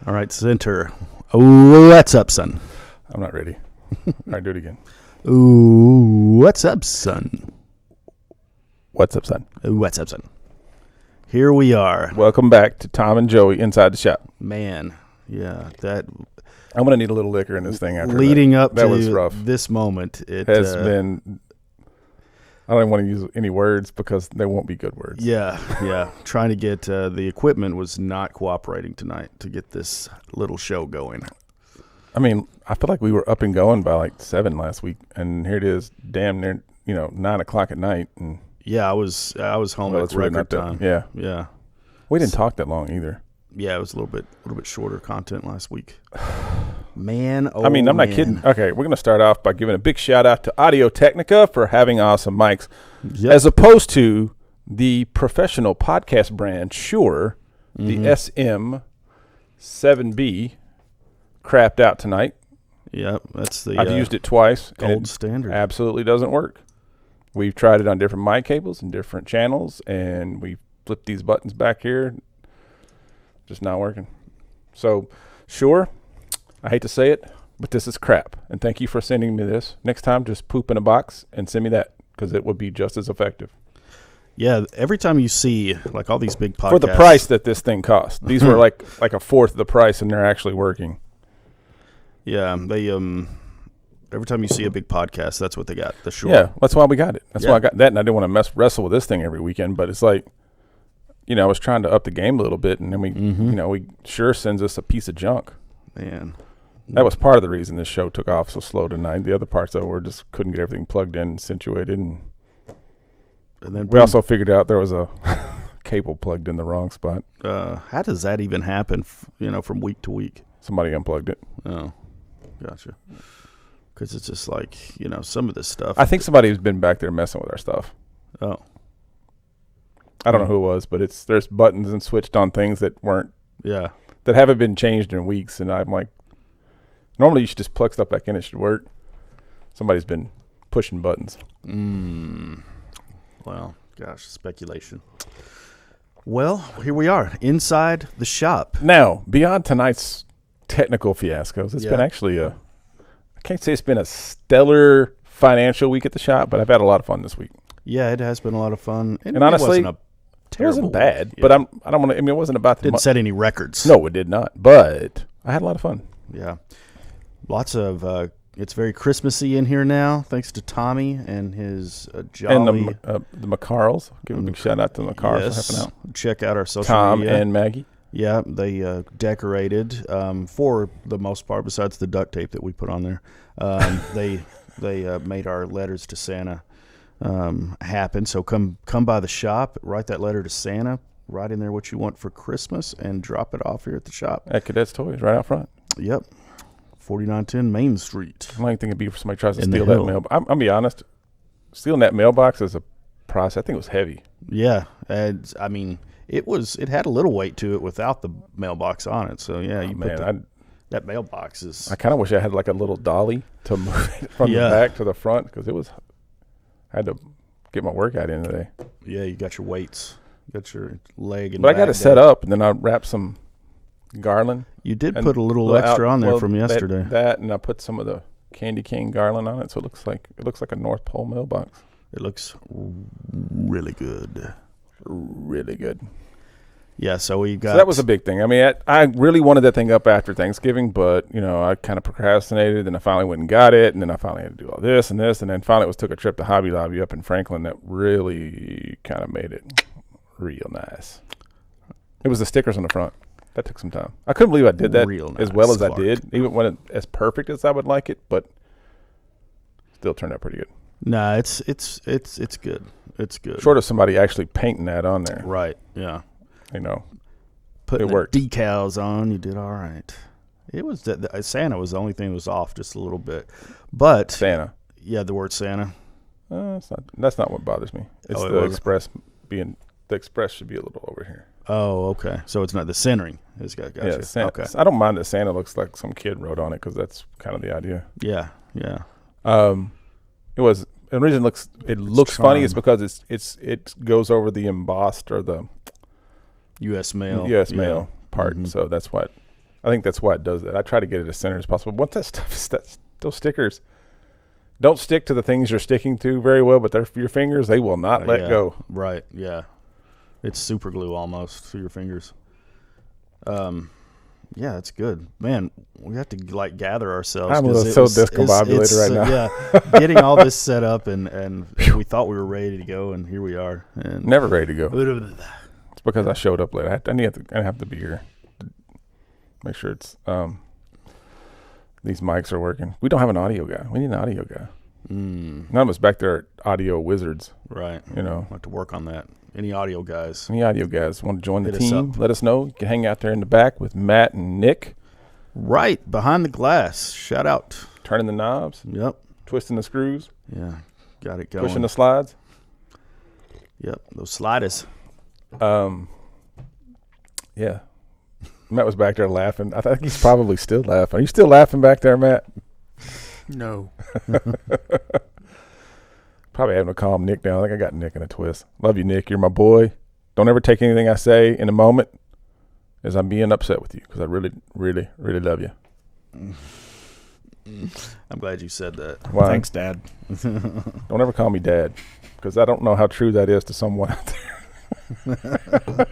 All right, center. What's up, son? I'm not ready. All right, do it again. Ooh, what's up, son? What's up, son? What's up, son? Here we are. Welcome back to Tom and Joey Inside the Shop. Man, yeah, that... I'm going to need a little liquor in this thing after leading up that to was rough. This moment. It has been... I don't want to use any words because they won't be good words. Yeah. Trying to get the equipment was not cooperating tonight to get this little show going. I mean, I feel like we were up and going by like 7 last week, and here it is, damn near 9 o'clock at night. And yeah, I was home at record time. Yeah. We didn't talk that long either. Yeah, it was a little bit shorter content last week. Man, I mean, I'm not kidding. Okay, we're going to start off by giving a big shout out to Audio Technica for having awesome mics, as opposed to the professional podcast brand Shure, the SM7B, crapped out tonight. Yep, that's the. I've used it twice. Gold standard. Absolutely doesn't work. We've tried it on different mic cables and different channels, and we flipped these buttons back here. Just not working. So, Sure. I hate to say it, but this is crap. And thank you for sending me this. Next time, just poop in a box and send me that because it would be just as effective. Yeah, every time you see like all these big podcasts. For the price that this thing cost. These were like a fourth of the price, and they're actually working. Yeah, they every time you see a big podcast, that's what they got, the Shure. Yeah, that's why we got it. That's why I got that, and I didn't want to wrestle with this thing every weekend, but it's like, I was trying to up the game a little bit, and then we Shure sends us a piece of junk. Man. That was part of the reason this show took off so slow tonight. The other parts, though, were just couldn't get everything plugged in and situated. And then we also figured out there was a cable plugged in the wrong spot. How does that even happen, from week to week? Somebody unplugged it. Oh, gotcha. Because it's just like, some of this stuff. I think somebody's been back there messing with our stuff. Oh. I don't know who it was, but there's buttons and switched on things that weren't. Yeah. That haven't been changed in weeks, and I'm like, normally you should just plug stuff back in, it should work. Somebody's been pushing buttons. Well, gosh, speculation. Well, here we are, inside the shop. Now, beyond tonight's technical fiascos, it's been actually I can't say it's been a stellar financial week at the shop, but I've had a lot of fun this week. Yeah, it has been a lot of fun. And honestly, it wasn't bad, but I don't want to. I mean, it wasn't about the didn't set any records. No, it did not. But I had a lot of fun. Yeah, lots of. It's very Christmassy in here now, thanks to Tommy and his jolly and the McCarls. Give a big shout out to the McCarls for helping out. Check out our social Tom media. and Maggie. Yeah, they decorated for the most part, besides the duct tape that we put on there. They made our letters to Santa happen. So come by the shop, write that letter to Santa, write in there what you want for Christmas, and drop it off here at the shop. At Cadets Toys, right out front. Yep. 4910 Main Street. I might think it'd be if somebody tries to steal that mail. I'm going to be honest. Stealing that mailbox is a process. I think it was heavy. Yeah. And, I mean, it had a little weight to it without the mailbox on it. So, yeah, that mailbox is... I kind of wish I had like a little dolly to move it from the back to the front because I had to get my workout in today. Yeah, you got your weights. You got your leg and But I got it set up, and then I wrapped some garland. You did put a little extra on there from yesterday. That, and I put some of the candy cane garland on it, so it looks like a North Pole mailbox. It looks really good. Really good. Yeah, so we got... So that was a big thing. I mean, I really wanted that thing up after Thanksgiving, but, I kind of procrastinated, and I finally went and got it, and then I finally had to do all this and this, and then finally took a trip to Hobby Lobby up in Franklin that really kind of made it real nice. It was the stickers on the front. That took some time. I couldn't believe I did that as well as I did, even when as perfect as I would like it, but still turned out pretty good. Nah, it's good. It's good. Short of somebody actually painting that on there. Right, yeah. It Putting worked. The decals on, you did all right. It was Santa was the only thing that was off just a little bit. But Santa. Yeah, the word Santa. That's not what bothers me. It's the express should be a little over here. Oh, okay. So it's not the centering. Yeah, Santa. Okay. I don't mind that Santa looks like some kid wrote on it because that's kind of the idea. Yeah. The reason it looks funny is because it goes over the embossed or the U.S. mail. U.S. mail part. So I think that's why it does that. I try to get it as center as possible. Once that stuff is those stickers don't stick to the things you're sticking to very well, but your fingers, they will not let go. Right. Yeah. It's super glue almost through your fingers. Yeah, that's good, man. We have to gather ourselves. I'm so discombobulated right now. Yeah, getting all this set up, and we thought we were ready to go, and here we are. And never ready to go. It's because I showed up late. I have to be here. Make sure it's these mics are working. We don't have an audio guy. We need an audio guy. None of us back there are audio wizards. Right. We'll have to work on that. Any audio guys want to join the team? Let us know. You can hang out there in the back with Matt and Nick. Right behind the glass. Shout out. Turning the knobs. Yep. Twisting the screws. Yeah. Got it going. Pushing the slides. Yep. Those sliders. Yeah. Matt was back there laughing. I think he's probably still laughing. Are you still laughing back there, Matt? No. Probably having to calm Nick down. I think I got Nick in a twist. Love you, Nick. You're my boy. Don't ever take anything I say in a moment as I'm being upset with you, because I really, really, really love you. I'm glad you said that. Why? Thanks, Dad. Don't ever call me Dad, because I don't know how true that is to someone out there.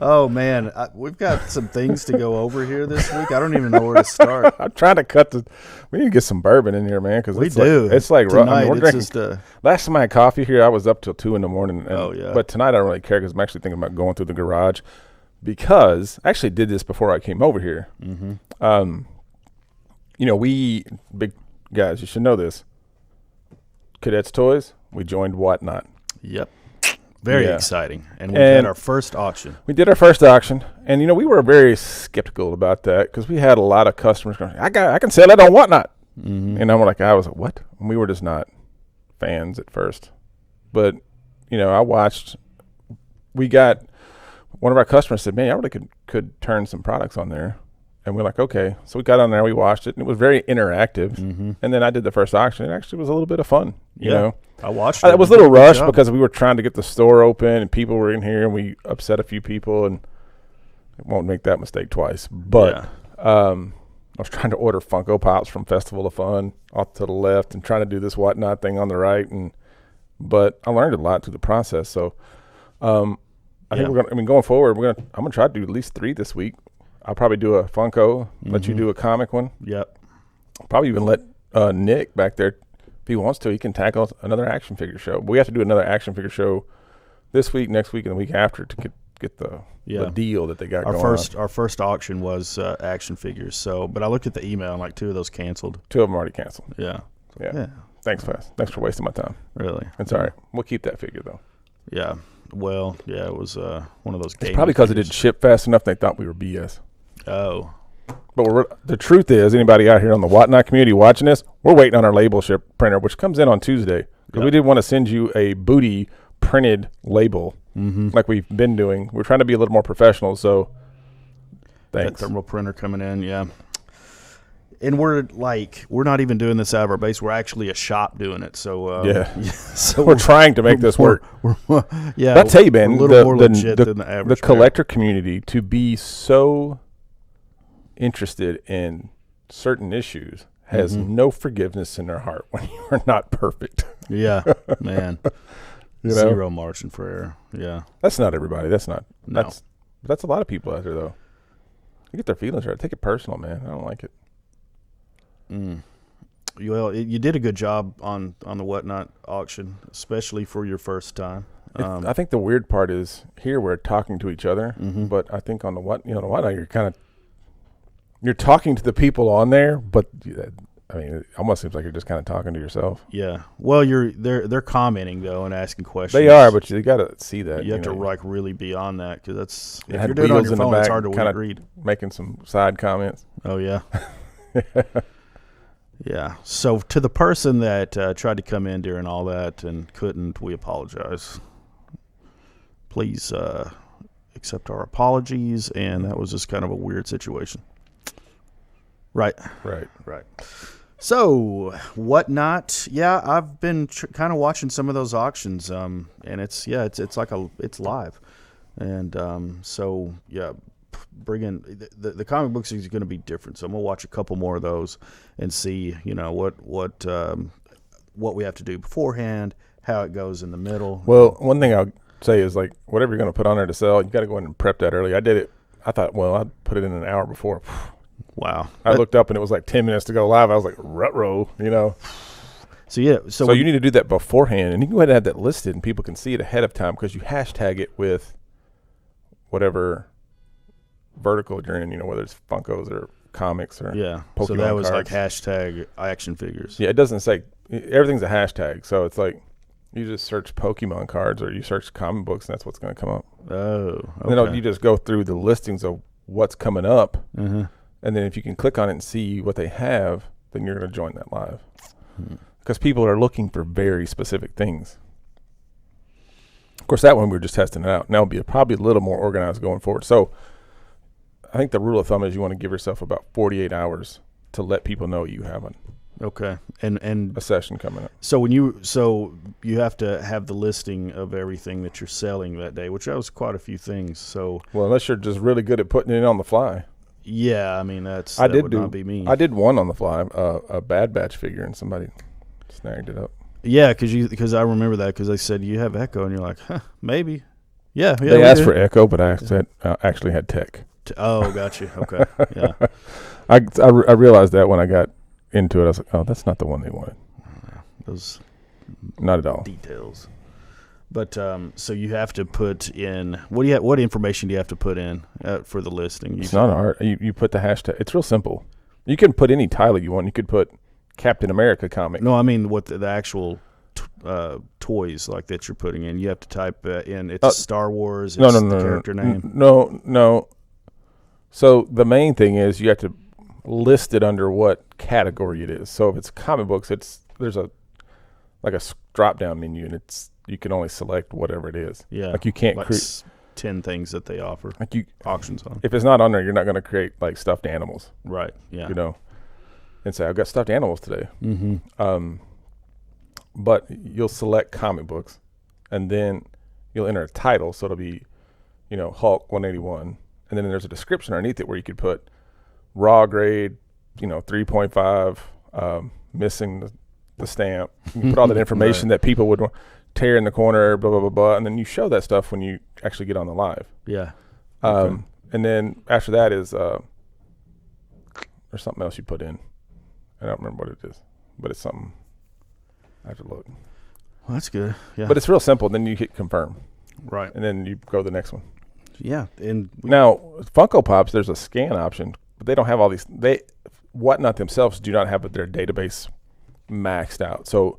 Oh, man. We've got some things to go over here this week. I don't even know where to start. I'm trying to we need to get some bourbon in here, man, because it's like tonight, we're drinking. Last time I had coffee here, I was up till 2 a.m. But tonight I don't really care, because I'm actually thinking about going through the garage, because I actually did this before I came over here. We big guys, you should know this. Cadets Toys, we joined Whatnot. Yep. Very exciting. And we had our first auction. We did our first auction. And, we were very skeptical about that, because we had a lot of customers going, I can sell it on Whatnot. And I'm like, I was like, what? And we were just not fans at first. But, I watched. We got one of our customers said, man, I really could turn some products on there. And we're like, okay. So we got on there, we watched it, and it was very interactive. And then I did the first auction. It actually was a little bit of fun, you know. I watched it. It was a little rushed because we were trying to get the store open, and people were in here, and we upset a few people, and I won't make that mistake twice. But I was trying to order Funko Pops from Festival of Fun off to the left, and trying to do this Whatnot thing on the right. But I learned a lot through the process. So I think going forward, I'm gonna try to do at least 3 this week. I'll probably do a Funko, let you do a comic one. Yep. I'll probably even let Nick back there, if he wants to, he can tackle another action figure show. But we have to do another action figure show this week, next week, and the week after to get the deal that they got going on. Our first auction was action figures. So, but I looked at the email, and 2 of those canceled. 2 of them already canceled. Yeah. Thanks, Fast. Thanks for wasting my time. Really? It's all right. We'll keep that figure, though. Yeah. Well, it was one of those games. It's probably because it didn't ship fast enough, they thought we were BS. Oh. But the truth is, anybody out here on the Whatnot community watching this, we're waiting on our label ship printer, which comes in on Tuesday. Because we didn't want to send you a booty printed label like we've been doing. We're trying to be a little more professional, so thanks. That thermal printer coming in, yeah. And we're not even doing this out of our base. We're actually a shop doing it. So so we're trying to make this work. Yeah, I'll tell you, man, a little more legit than the average. The collector community, to be so interested in certain issues, has no forgiveness in their heart when you are not perfect. Yeah, man. Zero margin for error. Yeah, that's not everybody. That's a lot of people out there, though. You get their feelings hurt. Take it personal, man. I don't like it. Well, you did a good job on the Whatnot auction, especially for your first time. I think the weird part is here we're talking to each other, but I think on the Whatnot you're talking to the people on there, but I mean, it almost seems like you're just kind of talking to yourself. Yeah. Well, they're commenting though and asking questions. They are, but you got to see that. You have to really be on that, because that's if you're doing it on your phone, it's hard to read. Making some side comments. Oh yeah. Yeah. So to the person that tried to come in during all that and couldn't, we apologize. Please accept our apologies, and that was just kind of a weird situation. Right. So, Whatnot? Yeah, I've been kind of watching some of those auctions, and it's live. And so yeah, bring in the comic books is going to be different. So I'm gonna watch a couple more of those and see, what we have to do beforehand, how it goes in the middle. Well, one thing I'll say is like whatever you're going to put on there to sell, you got to go in and prep that early. I did it. I thought, well, I'd put it in an hour before. Wow. I looked up and it was like 10 minutes to go live. I was like, ruh-roh, So yeah, so you need to do that beforehand, and you can go ahead and have that listed, and people can see it ahead of time because you hashtag it with whatever vertical you're in. Whether it's Funkos or comics or Pokemon so that was cards. like hashtag action figures. Yeah, it doesn't say everything's a hashtag, so it's like you just search Pokemon cards or you search comic books, and that's what's going to come up. Oh, okay. And then you just go through the listings of what's coming up, Mm-hmm. and then if you can click on it and see what they have, then you're going to join that live. Because people are looking for very specific things. Of course, that one we were just testing it out. Now it'll be probably a little more organized going forward. So I think the rule of thumb is you want to give yourself about 48 hours to let people know you have Okay. And a session coming up. so you have to have the listing of everything that you're selling that day, which that was quite a few things. So Well, unless you're just really good at putting it on the fly. yeah, I mean that would not be me. I did one on the fly, a Bad Batch figure, and somebody snagged it up. Yeah, because I remember that because they said you have Echo, and you're like, maybe. Yeah. They asked for Echo, but I said actually had Tech. Oh, got you. Okay. Yeah. I realized that when I got into it, I was like, oh, that's not the one they wanted. Those Not at all. details. But so you have to put in what information do you have to put in for the listing? It's not hard. You put the hashtag. It's real simple. You can put any title you want. You could put Captain America comic. No, I mean what the actual toys like that you're putting in. You have to type in. It's Star Wars. It's the character name. No. So the main thing is you have to list it under what category it is. So if it's comic books, there's a drop down menu, and you can only select whatever it is. Yeah, like you can't like create 10 things that they offer. like you auctions on. If it's not on there, you're not going to create like stuffed animals. Right. Yeah. And say I've got stuffed animals today. Mm-hmm. But you'll select comic books, and then you'll enter a title. So it'll be, Hulk 181, and then there's a description underneath it where you could put raw grade, 3.5, missing the stamp. You put all that information Right. that people would tear in the corner, blah, blah, blah, blah. And then you show that stuff when you actually get on the live. Yeah. And then after that is, there's something else you put in. I don't remember what it is, but it's something. I have to look. Well, that's good. Yeah. But it's real simple. Then you hit confirm. Right. And then you go to the next one. Yeah. And Now, Funko Pops, there's a scan option, but they don't have all these. Whatnot themselves do not have their database maxed out. So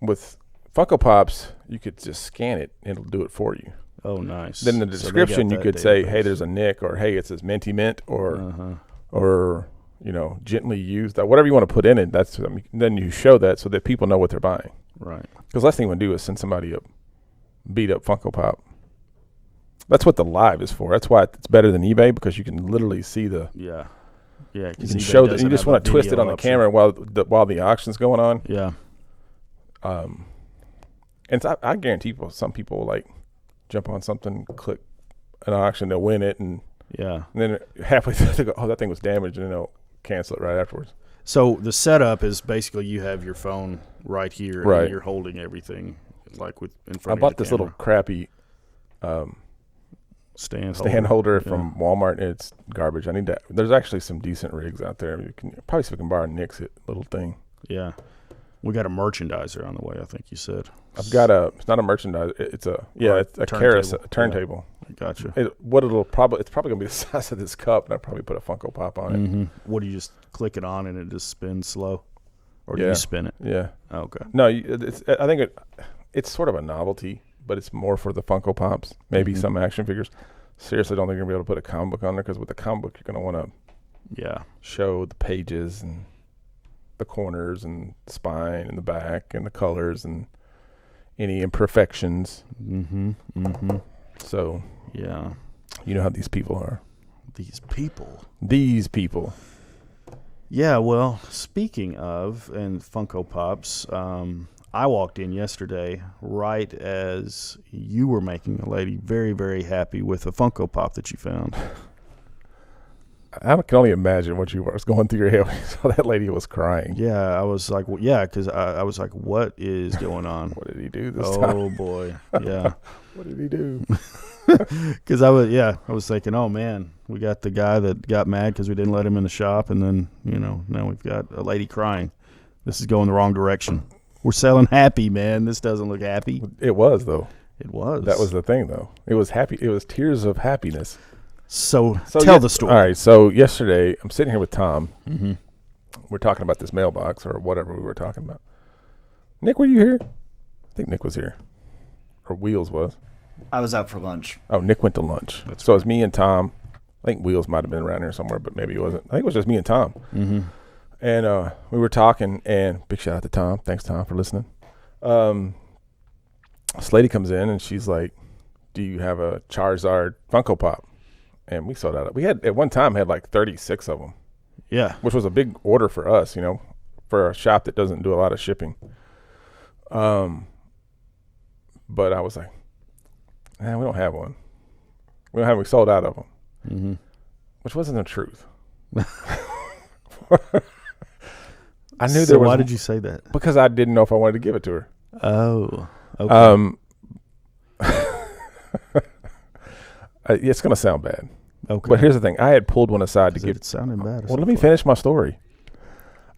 with Funko Pops, you could just scan it and it'll do it for you. oh, nice. Then in the So they description, got you that could say, database. hey, there's a Nick, or hey, it says Minty Mint, or gently used, whatever you want to put in it. Then you show that so that people know what they're buying. Right. Because last thing you want to do is send somebody a beat up Funko Pop. That's what the live is for. That's why it's better than eBay, because you can literally see the. Yeah. Yeah. You can show that. You just want to twist it on the camera while the auction's going on. Yeah. And I guarantee some people will like jump on something, click an auction, they'll win it, and then halfway through they go, oh, that thing was damaged, and then they'll cancel it right afterwards. So the setup is basically you have your phone right here, Right. and you're holding everything like in front I of bought the this little crappy stand holder from Walmart, and it's garbage. I need that. There's actually some decent rigs out there. You can probably see if we can borrow Nick's little thing. Yeah. We got a merchandiser on the way, I think you said. I've got it's not a merchandise. It's a turntable. I gotcha. It's probably gonna be the size of this cup, and I probably put a Funko Pop on it. Mm-hmm. What do you just click it on and it just spins slow, or do you spin it? Yeah. Oh, okay. No, I think it's sort of a novelty, but it's more for the Funko Pops, maybe some action figures. Seriously, don't think you're gonna be able to put a comic book on there, because with the comic book, you're gonna want to show the pages and the corners and the spine and the back and the colors and any imperfections. Mm-hmm. Mm-hmm. So yeah, you know how these people are. These people. Yeah, well, speaking of and Funko Pops, I walked in yesterday right as you were making a lady very, very happy with a Funko Pop that you found. I can only imagine what was going through your head when you saw that lady was crying. Yeah, I was like, well, yeah, because I was like, what is going on? What did he do this time? Oh, boy. Yeah. What did he do? Because I was thinking, oh, man, we got the guy that got mad because we didn't let him in the shop. And then, now we've got a lady crying. This is going the wrong direction. We're selling happy, man. This doesn't look happy. It was, though. It was. That was the thing, though. It was happy. It was tears of happiness. So tell the story. All right. So yesterday, I'm sitting here with Tom. Mm-hmm. We're talking about this mailbox or whatever we were talking about. Nick, were you here? I think Nick was here. Or Wheels was. I was out for lunch. Oh, Nick went to lunch. So it was me and Tom. I think Wheels might have been around here somewhere, but maybe he wasn't. I think it was just me and Tom. Mm-hmm. And we were talking, and big shout out to Tom. Thanks, Tom, for listening. This lady comes in, and she's like, do you have a Charizard Funko Pop? And we sold out. We had, at one time, had like 36 of them. Yeah. Which was a big order for us, for a shop that doesn't do a lot of shipping. But I was like, we don't have one. We sold out of them. Mm-hmm. Which wasn't the truth. I knew So why did you say that? Because I didn't know if I wanted to give it to her. Oh. Okay. It's going to sound bad. Okay. But here's the thing. I had pulled one aside to give. It sounded bad. Well, let me finish my story.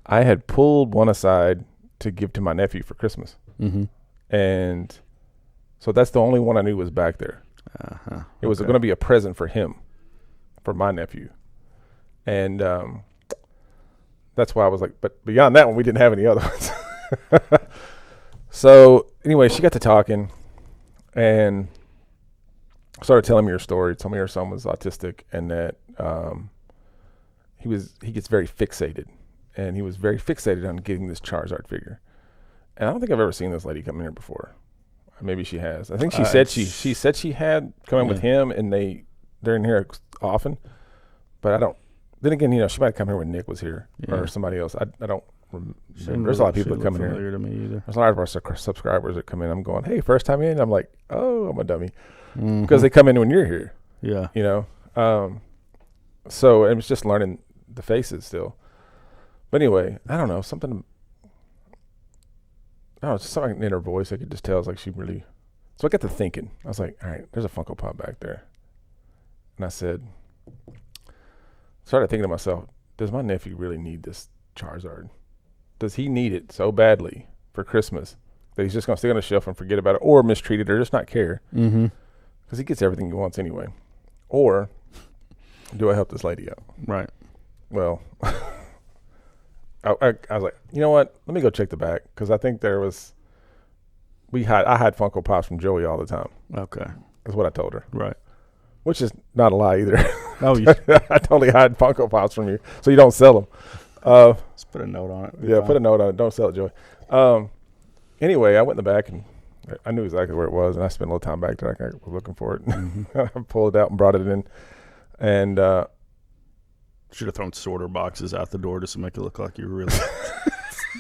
I had pulled one aside to give to my nephew for Christmas. Mm-hmm. And so that's the only one I knew was back there. Uh-huh. It was going to be a present for him, for my nephew. And that's why I was like, but beyond that one, we didn't have any other ones. So anyway, she got to talking and started telling me her story. Told me her son was autistic and that he gets very fixated. And he was very fixated on getting this Charizard figure. And I don't think I've ever seen this lady come in here before. Maybe she has. I think she said she said she had come in with him, and they're in here often. But I don't. Then again, she might come here when Nick was here or somebody else. I don't. There's a lot of people that come in here. To me either. There's a lot of our subscribers that come in. I'm going, hey, first time in. I'm like, oh, I'm a dummy, because they come in when you're here. Yeah. So it was just learning the faces still. But anyway, I don't know, something. It's just something in her voice. I could just tell. It's like she really. So I got to thinking. I was like, all right, there's a Funko Pop back there. And I started thinking to myself, does my nephew really need this Charizard? Does he need it so badly for Christmas that he's just going to stick on the shelf and forget about it or mistreat it or just not care? Mm-hmm. Because he gets everything he wants anyway. Or do I help this lady out? Right. Well, I was like, you know what? Let me go check the back because I think I hide Funko Pops from Joey all the time. Okay. That's what I told her. Right. Which is not a lie either. Oh, I totally hide Funko Pops from you so you don't sell them. Let's put a note on it. Yeah, put a note on it. Don't sell it, Joey. Anyway, I went in the back and I knew exactly where it was, and I spent a little time back there. I was looking for it. Mm-hmm. I pulled it out and brought it in, and should have thrown sorter boxes out the door just to make it look like you were really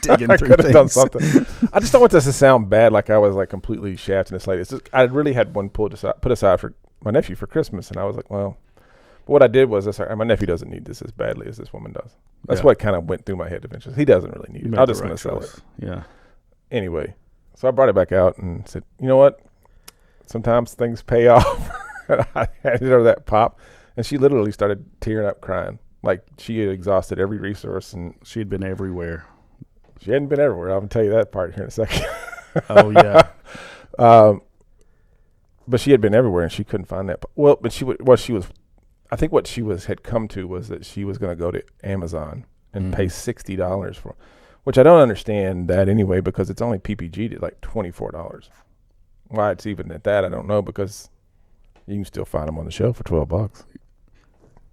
digging through could have things. done something. I just don't want this to sound bad, like I was like completely shafting this lady. It's just, I really had one put aside for my nephew for Christmas, and I was like, well. But what I did was, my nephew doesn't need this as badly as this woman does. That's what kind of went through my head eventually. He doesn't really need it. I'm just going to sell it. Yeah. Anyway, so I brought it back out and said, you know what? Sometimes things pay off. I handed her that pop, and she literally started tearing up crying. Like she had exhausted every resource, and she had been everywhere. She hadn't been everywhere. I'm going to tell you that part here in a second. Oh, yeah. But she had been everywhere, and she couldn't find that. Well, but I think what she had come to was that she was going to go to Amazon and pay $60 for, which I don't understand that anyway, because it's only PPG'd at like $24. Why it's even at that, I don't know, because you can still find them on the shelf for $12,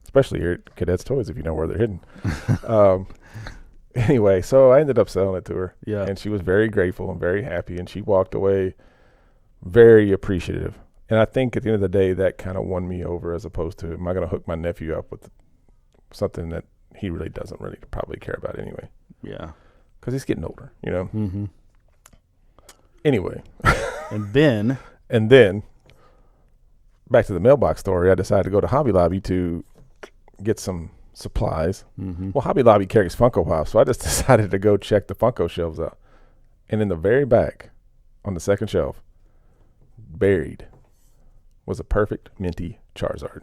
especially here at Cadets Toys if you know where they're hidden. Anyway, so I ended up selling it to her, and she was very grateful and very happy, and she walked away very appreciative. And I think at the end of the day, that kind of won me over, as opposed to, am I going to hook my nephew up with something that he really doesn't really probably care about anyway? Yeah. Because he's getting older, you know? Mm-hmm. Anyway. And Ben. And then, back to the mailbox story, I decided to go to Hobby Lobby to get some supplies. Mm-hmm. Well, Hobby Lobby carries Funko Pop, so I just decided to go check the Funko shelves out. And in the very back, on the second shelf, buried, was a perfect minty Charizard.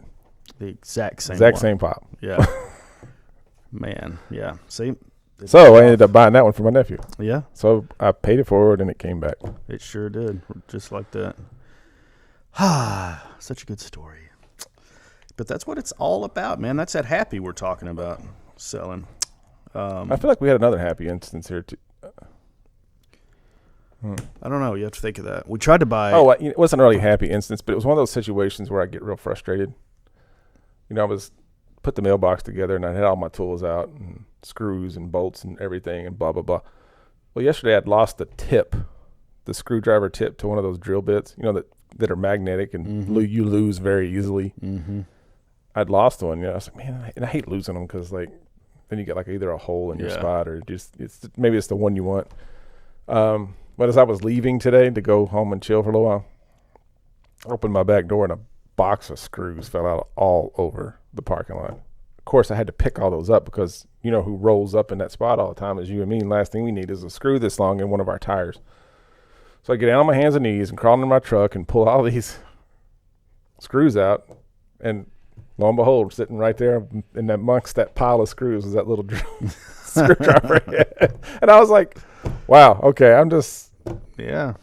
The exact same Same pop. Yeah. Man, yeah. See? So I ended up buying that one for my nephew. Yeah. So I paid it forward and it came back. It sure did. Just like that. Ah, such a good story. But that's what it's all about, man. That's that happy we're talking about selling. I feel like we had another happy instance here too. I don't know. You have to think of that. We tried to buy. Oh, it wasn't really a happy instance, but it was one of those situations where I get real frustrated. I was put the mailbox together and I had all my tools out and screws and bolts and everything and blah, blah, blah. Well, yesterday I'd lost the screwdriver tip to one of those drill bits, that are magnetic and you lose very easily. Mm-hmm. I'd lost one. I was like, man, and I hate losing them because then you get like either a hole in your spot or maybe it's the one you want. But as I was leaving today to go home and chill for a little while, I opened my back door and a box of screws fell out all over the parking lot. Of course, I had to pick all those up because who rolls up in that spot all the time is you and me. And last thing we need is a screw this long in one of our tires. So I get down on my hands and knees and crawl into my truck and pull all these screws out. And lo and behold, sitting right there in amongst that pile of screws was that little screwdriver. And I was like, wow, okay, I'm just... Yeah.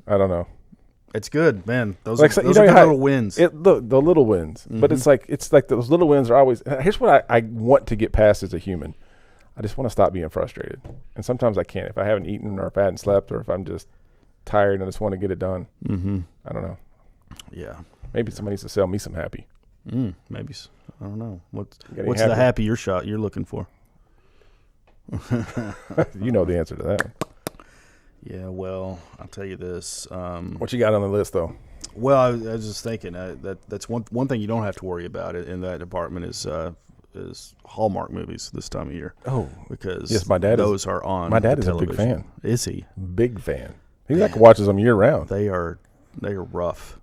I don't know. It's good, man. Those are good little wins. The little wins. Mm-hmm. But it's like those little wins are always... Here's what I want to get past as a human. I just want to stop being frustrated. And sometimes I can't. If I haven't eaten or if I hadn't slept or if I'm just tired and I just want to get it done. Mm-hmm. I don't know. Yeah. Maybe somebody needs to sell me some happy. Maybe. I don't know. What's the happy you're looking for? You know the answer to that. Yeah, well, I'll tell you this. What you got on the list, though? Well, I was just thinking that's one thing you don't have to worry about in that department is Hallmark movies this time of year. Oh, because yes, those are on. My dad is television. a big fan. Is he? Big fan. He watches them year round. They are rough.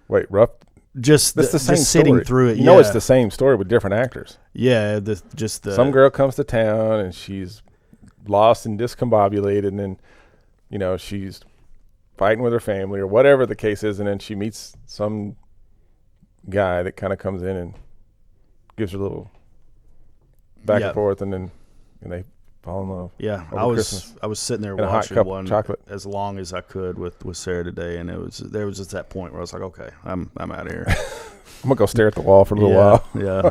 Wait, rough? Just the same sitting story. through it. It's the same story with different actors. Yeah, some girl comes to town and she's lost and discombobulated, and then she's fighting with her family or whatever the case is, and then she meets some guy that kind of comes in and gives her a little back and forth, and then they fall in love. Yeah, I was sitting there watching one chocolate as long as I could with Sarah today, and there was just that point where I was like, okay, I'm out of here. I'm gonna go stare at the wall for a little while. Yeah,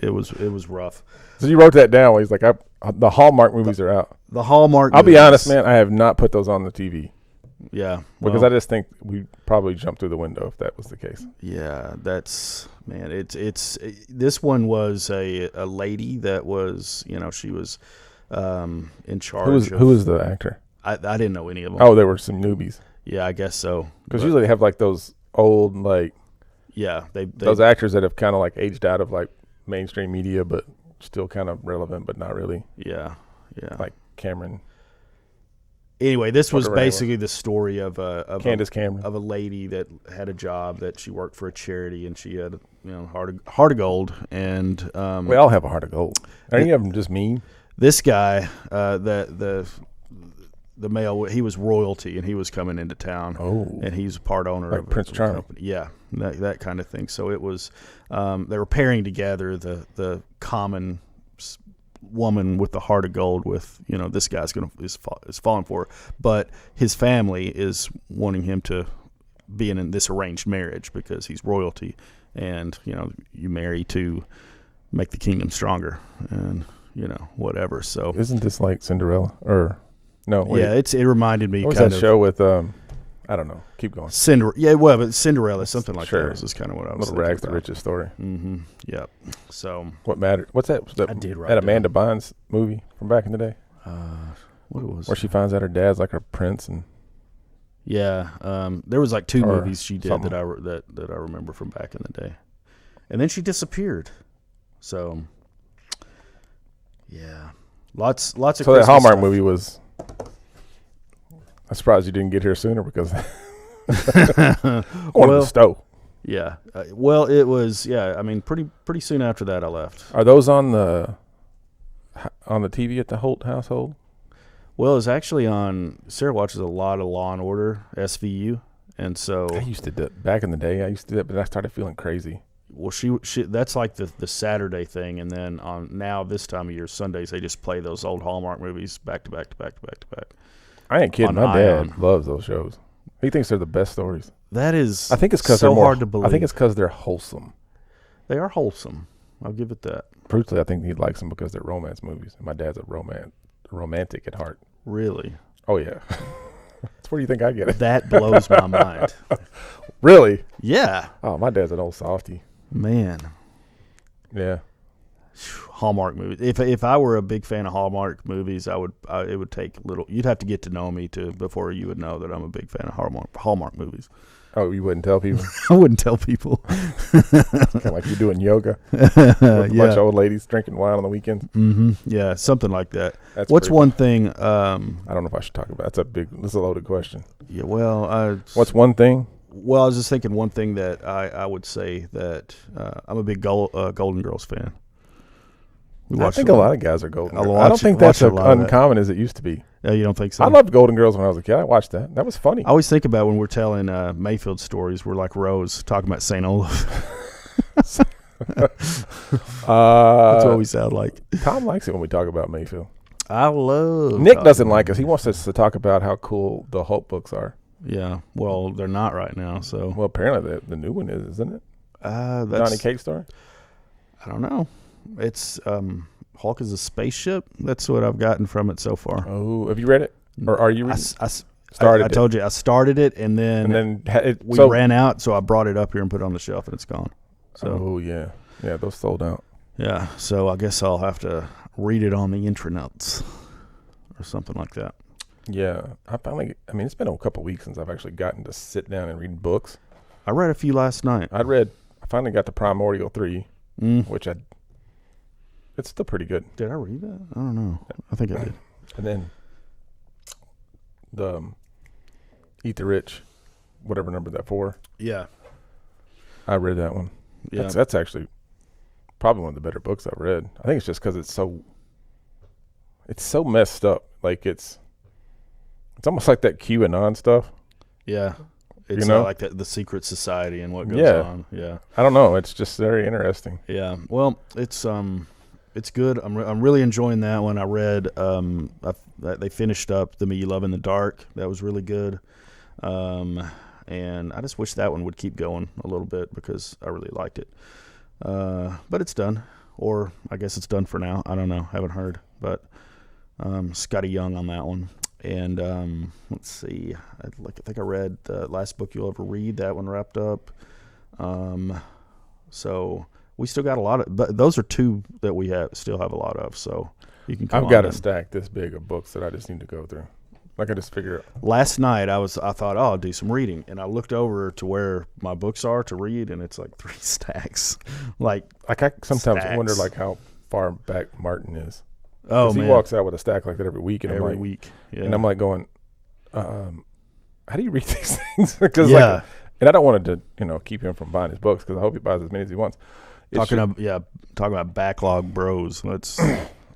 it was rough. So you wrote that down. Where he's like, the Hallmark movies are out. The Hallmark. I'll be honest, man. I have not put those on the TV. Yeah, because I just think we probably jumped through the window if that was the case. Yeah, man. This one was a lady that was she was in charge. Who was the actor? I didn't know any of them. Oh, there were some newbies. Yeah, I guess so. Because usually they have like those old those actors that have kind of like aged out of like mainstream media, but still kind of relevant, but not really. Yeah. Like Cameron. Anyway, this was basically the story of Candace Cameron, of a lady that had a job that she worked for a charity, and she had heart of gold, and we all have a heart of gold. Are any of them just mean? This guy, the male, he was royalty, and he was coming into town. Oh, and he's a part owner like of Prince Charming. Yeah, that kind of thing. So it was they were pairing together the common woman with the heart of gold with this guy's is falling for her, but his family is wanting him to be in this arranged marriage because he's royalty, and you marry to make the kingdom stronger, and whatever. So isn't this like Cinderella or no? Wait. Yeah, it reminded me. What was kind that of show with I don't know. Keep going. But Cinderella, something like that. This is kind of what I was. Little rags to riches story. Mm-hmm. Yep. So what mattered? What's that? I did write that Amanda Bynes movie from back in the day. What it was? Where she finds out her dad's like her prince, and there was like two movies she did that I remember from back in the day, and then she disappeared. So yeah, lots of. So that Hallmark movie was I'm surprised you didn't get here sooner because going to the stove. Yeah. Well, it was. Yeah. I mean, pretty soon after that, I left. Are those on the TV at the Holt household? Well, it's actually on. Sarah watches a lot of Law and Order SVU, and so I used to do it back in the day. I used to do that, but I started feeling crazy. Well, she that's like the Saturday thing, and then on now this time of year, Sundays they just play those old Hallmark movies back to back to back to back to back. I ain't kidding. My dad loves those shows. He thinks they're the best stories. That is, I think it's because so they're more hard to believe. I think it's because they're wholesome. They are wholesome. I'll give it that. Truthfully, I think he likes them because they're romance movies. And my dad's a romantic at heart. Really? Oh yeah. That's where you think I get it. That blows my mind. Really? Yeah. Oh, my dad's an old softie. Man. Yeah. Hallmark movies. If I were a big fan of Hallmark movies, it would take little. You'd have to get to know me before you would know that I'm a big fan of Hallmark movies. Oh, you wouldn't tell people? I wouldn't tell people. Kind of like you're doing yoga with a bunch of old ladies drinking wine on the weekends. Mm-hmm. Yeah, something like that. That's What's one thing? I don't know if I should talk about. That's a loaded question. Yeah. Well, what's one thing? Well, I was just thinking one thing that I would say that I'm a big Golden Girls fan. I think a lot of guys are Golden Girls. I don't think that's as uncommon as it used to be. Yeah, you don't think so? I loved Golden Girls when I was a kid. I watched that. That was funny. I always think about when we're telling Mayfield stories, we're like Rose talking about St. Olaf. That's what we sound like. Tom likes it when we talk about Mayfield. I love Nick doesn't like us. He wants us to talk about how cool the Hulk books are. Yeah. Well, they're not right now. So. Well, apparently the new one is, isn't it? That's Johnny Cake story? I don't know. It's Hulk is a spaceship. That's what I've gotten from it so far. Oh, have you read it, or are you reading? I told you I started it, and then we ran out, so I brought it up here and put it on the shelf, and it's gone. So, oh yeah, those sold out. Yeah, so I guess I'll have to read it on the intranets or something like that. Yeah, it's been a couple weeks since I've actually gotten to sit down and read books. I read a few last night. I finally got to Primordial 3, which it's still pretty good. Did I read that? I don't know. I think I did. And then the Eat the Rich, whatever number that for. Yeah. I read that one. Yeah. That's actually probably one of the better books I've read. I think it's just because it's so messed up. Like it's almost like that QAnon stuff. Yeah. It's like the secret society and what goes on. Yeah. I don't know. It's just very interesting. Yeah. Well, it's good. I'm really enjoying that one. I read they finished up The Me You Love in the Dark. That was really good. And I just wish that one would keep going a little bit because I really liked it. But it's done, or I guess it's done for now. I don't know. Haven't heard, but Scotty Young on that one. And let's see. I think I read The Last Book You'll Ever Read. That one wrapped up. So we still got a lot of, but those are two that we still have a lot of. So you can. I've got a stack this big of books that I just need to go through. Like I just figure. Last night I thought, I'll do some reading, and I looked over to where my books are to read, and it's like 3 stacks. I sometimes wonder how far back Martin is. Oh man, he walks out with a stack like that every week, and every week. Yeah. And I'm like going, how do you read these things? Because and I don't want to keep him from buying his books because I hope he buys as many as he wants. Talking about backlog bros. That's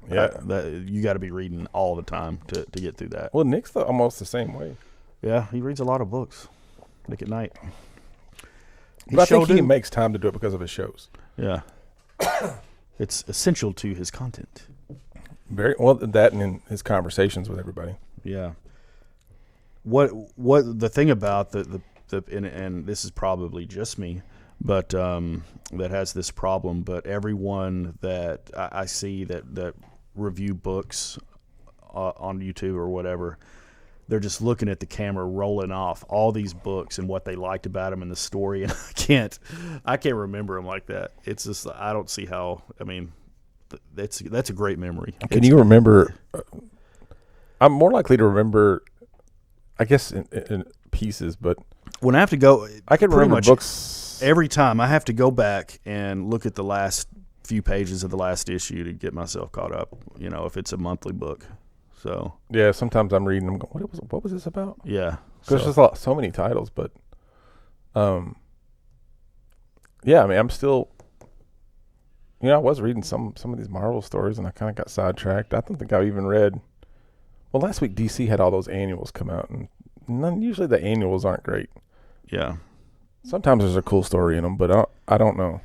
you got to be reading all the time to get through that. Well, Nick's almost the same way. Yeah, he reads a lot of books, like at night. But I think he makes time to do it because of his shows. Yeah, it's essential to his content. Very well, that and in his conversations with everybody. Yeah. What the thing about the and this is probably just me, but that has this problem. But everyone that I see that review books on YouTube or whatever, they're just looking at the camera, rolling off all these books and what they liked about them and the story, and I can't remember them like that. It's just I don't see how. I mean, that's a great memory. Can you remember? I'm more likely to remember, I guess, in pieces, but when I have to go, I can remember books every time. I have to go back and look at the last few pages of the last issue to get myself caught up. If it's a monthly book. So yeah, sometimes I'm reading them. Going, what was this about? yeah, There's just so many titles, but yeah, I mean, I'm still. I was reading some of these Marvel stories, and I kind of got sidetracked. I don't think I even read. Well, last week DC had all those annuals come out, and usually the annuals aren't great. Yeah. Sometimes there's a cool story in them, but I don't know.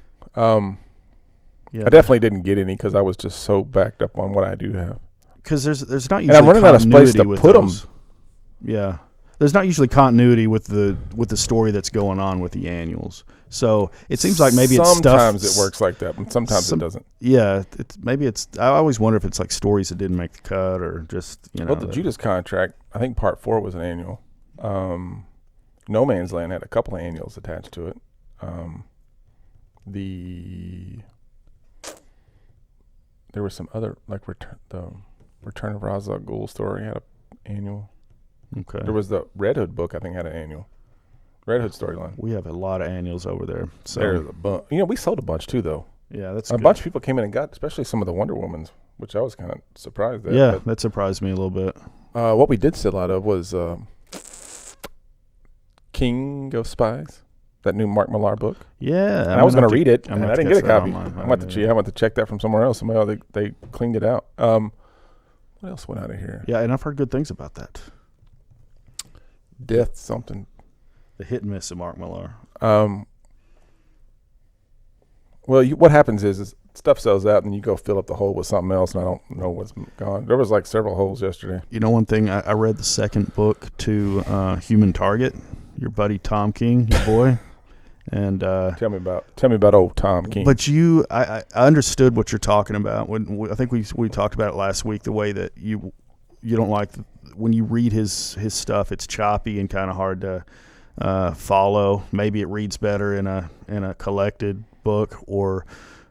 Yeah. I definitely didn't get any because I was just so backed up on what I do have. Because there's not usually and I'm running out of place to put them. Yeah. There's not usually continuity with the story that's going on with the annuals. So it seems like maybe it's stuff. Sometimes it works like that, but sometimes it doesn't. Yeah, I always wonder if it's like stories that didn't make the cut or just Well, the Judas Contract, I think Part 4 was an annual. No Man's Land had a couple of annuals attached to it. There was some other like the Return of Ra's al Ghul story had an annual. Okay. There was the Red Hood book, I think, had an annual. Red Hood storyline. We have a lot of annuals over there. So there's a bunch. We sold a bunch too, though. Yeah, that's a bunch of people came in and got, especially some of the Wonder Womans, which I was kind of surprised at. Yeah, that surprised me a little bit. What we did sell out of was King of Spies, that new Mark Millar book. Yeah, and I was going to read it, and I didn't get a copy. I went to check that from somewhere else. Somehow they cleaned it out. What else went out of here? Yeah, and I've heard good things about that. Death something. The hit and miss of Mark Millar. Well, what happens is stuff sells out, and you go fill up the hole with something else, and I don't know what's gone. There was like several holes yesterday. One thing, I read the second book to Human Target, your buddy Tom King, your boy. And tell me about old Tom King. But I understood what you're talking about. I think we talked about it last week, the way that you don't like when you read his stuff, it's choppy and kind of hard to follow. Maybe it reads better in a collected book,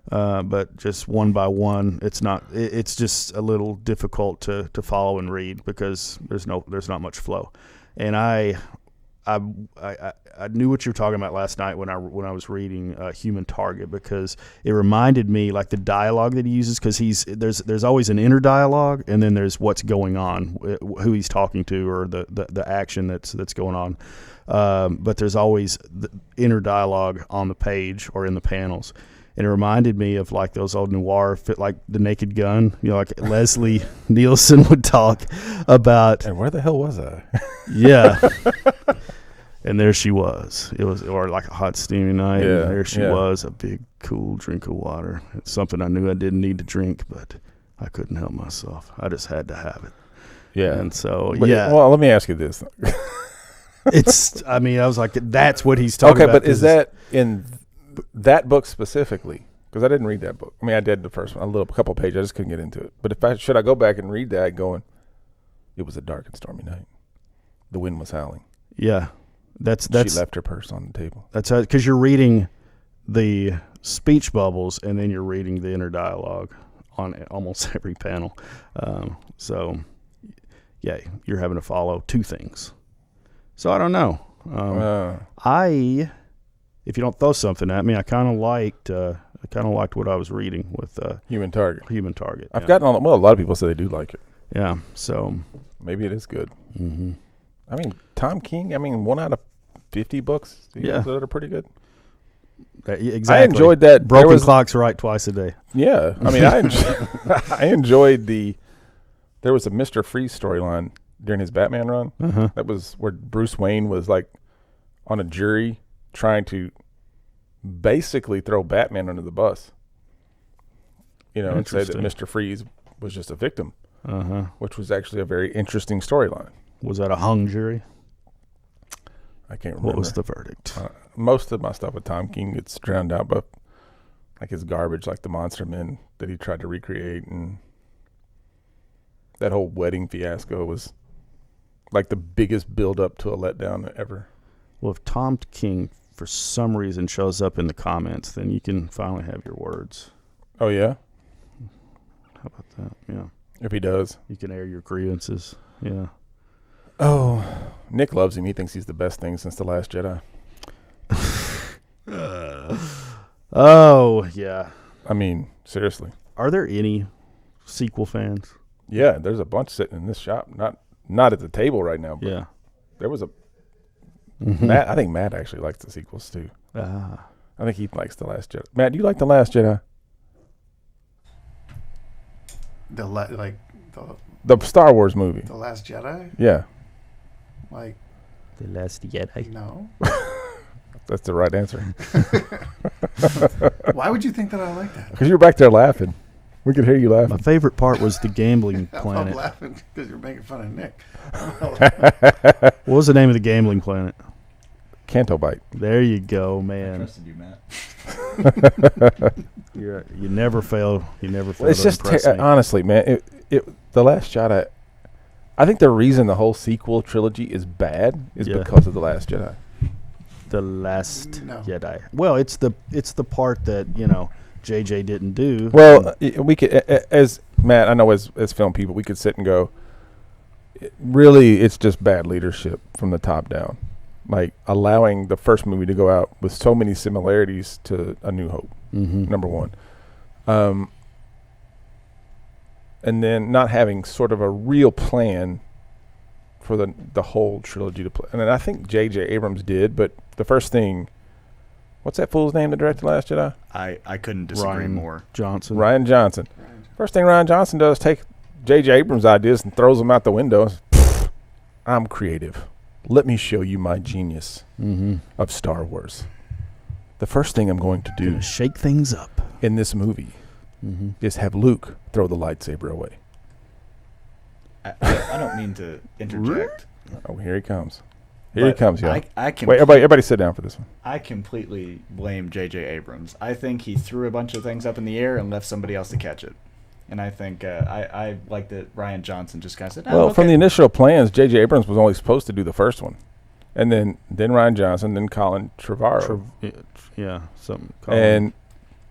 but just one by one, it's not. It's just a little difficult to follow and read because there's not much flow. And I knew what you were talking about last night when I was reading Human Target, because it reminded me like the dialogue that he uses, because there's always an inner dialogue, and then there's what's going on, who he's talking to, or the action that's going on. But there's always the inner dialogue on the page or in the panels. And it reminded me of like those old noir, like The Naked Gun, like Leslie Nielsen would talk about. And where the hell was I? Yeah. And there she was. Or like a hot, steamy night. Yeah, and there she was, a big, cool drink of water. It's something I knew I didn't need to drink, but I couldn't help myself. I just had to have it. Yeah. And so, Well, let me ask you this. I was like, that's what he's talking about. Okay, but is that in that book specifically? Because I didn't read that book. I did the first one, a couple pages. I just couldn't get into it. But should I go back and read that going, it was a dark and stormy night. The wind was howling. Yeah. She left her purse on the table. That's because you're reading the speech bubbles and then you're reading the inner dialogue on almost every panel. So, yeah, you're having to follow two things. So I don't know. If you don't throw something at me, I kind of liked what I was reading with Human Target. Human Target. I've gotten a lot of people say they do like it. Yeah. So maybe it is good. Mm-hmm. Tom King. 1 out of 50 books. That are pretty good. Exactly. I enjoyed that. Broken clocks right twice a day. Yeah. I enjoyed there was a Mr. Freeze storyline during his Batman run. Uh-huh. That was where Bruce Wayne was like on a jury trying to basically throw Batman under the bus. And say that Mr. Freeze was just a victim. Uh-huh. Which was actually a very interesting storyline. Was that a hung jury? I can't remember. What was the verdict? Most of my stuff with Tom King gets drowned out by like his garbage, like the Monster Men that he tried to recreate, and that whole wedding fiasco was like the biggest build up to a letdown ever. Well, if Tom King for some reason shows up in the comments, then you can finally have your words. Oh yeah? How about that? Yeah. If he does, you can air your grievances. Yeah. Oh, Nick loves him. He thinks he's the best thing since The Last Jedi. Oh, yeah. Seriously. Are there any sequel fans? Yeah, there's a bunch sitting in this shop. Not at the table right now, but Yeah. there was a Mm-hmm. Matt. I think Matt actually likes the sequels too. Ah. I think he likes The Last Jedi. Matt, do you like The Last Jedi? The Star Wars movie. The Last Jedi? Yeah, Like, The Last Jedi. no. that's the right answer. Why would you think that I like that? Because you were back there laughing. We could hear you My laughing. favorite part was the gambling I'm planet. laughing because you're making fun of Nick. What was the name of the gambling planet? Canto Bite. There you go, I man. trusted you, Matt. You never fail. You never fail. It's to just impress me. honestly, man. The Last Jedi. I think the reason the whole sequel trilogy is bad is Yeah. because of The Last Jedi. The Last No. Jedi. Well, it's the part that JJ didn't do. Well, we could, as Matt, I know as film people, we could sit and go, really, it's just bad leadership from the top down. Like allowing the first movie to go out with so many similarities to A New Hope, number one. And then not having sort of a real plan for the whole trilogy to play. And then I think J.J. Abrams did, but the first thing, what's that fool's name that directed Last Jedi? I couldn't disagree more. Johnson. Ryan Johnson. First thing Ryan Johnson does is take J.J. Abrams' ideas and throws them out the window. I'm creative. Let me show you my genius of Star Wars. The first thing I'm going to do Gonna shake things up. in this movie is have Luke throw the lightsaber away. I don't mean to interject. Oh, here he comes. Here he but comes, y'all. I Wait, everybody sit down for this one. I completely blame J.J. Abrams. I think he threw a bunch of things up in the air and left somebody else to catch it. And I think I like that Ryan Johnson just kind of said, Well, okay. from the initial plans, J.J. Abrams was only supposed to do the first one. And then Ryan Johnson, then Colin Trevorrow. Yeah, something. And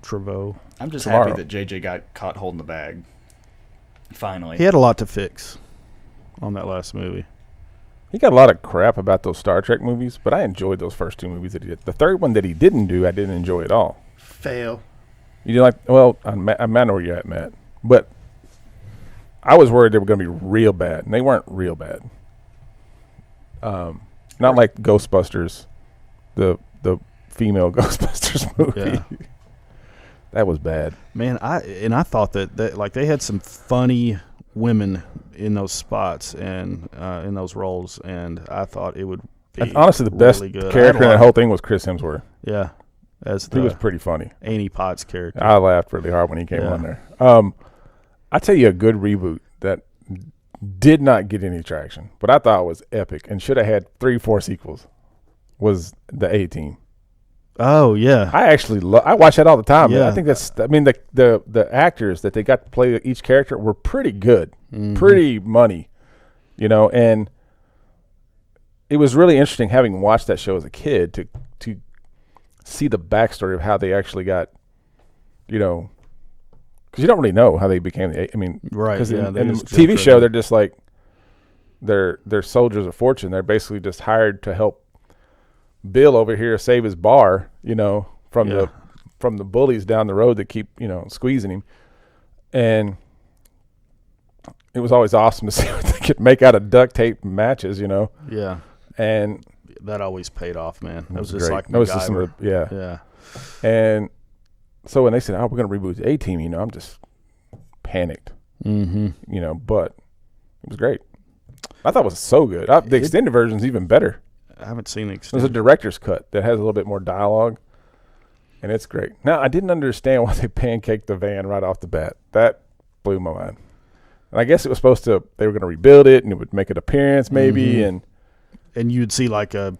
Trevorrow. I'm just tomorrow. happy that J.J. got caught holding the bag. Finally. He had a lot to fix on that last movie. he got a lot of crap about those Star Trek movies, but I enjoyed those first two movies that he did. The third one that he didn't do, I didn't enjoy at all. Fail. You didn't like? Well, I know where you're at, Matt. But I was worried they were going to be real bad, and they weren't real bad. Not like Ghostbusters, the female Ghostbusters movie. Yeah. That was bad. Man, I thought that like they had some funny women in those spots and in those roles, and I thought it would be Honestly, the best really good. character in that whole thing was Chris Hemsworth. Yeah, as He was the pretty funny. Annie Potts character. I laughed really hard when he came Yeah. on there. I tell you a good reboot that did not get any traction, but I thought was epic and should have had 3-4 sequels was The A-Team. Oh yeah, I actually I watch that all the time. Man. Yeah. I think the actors that they got to play each character were pretty good, pretty money, and it was really interesting having watched that show as a kid to see the backstory of how they actually got, because you don't really know how they became. Right, Because yeah, in they the just TV jumped show, right they're just like they're soldiers of fortune. They're basically just hired to help Bill over here save his bar, from Yeah. the bullies down the road that keep, squeezing him. And it was always awesome to see what they could make out of duct tape matches, yeah. And That always paid off, man. That was it just great. like That was just some MacGyver. of the- yeah. Yeah. And so when they said, "Oh, we're going to reboot the A-Team," I'm just panicked, but it was great. I thought it was so good. The extended version's even better. I haven't seen the There's a extended. director's cut that has a little bit more dialogue, and it's great. Now, I didn't understand why they pancaked the van right off the bat. That blew my mind. And I guess it was they were going to rebuild it, and it would make an appearance maybe, and you'd see like a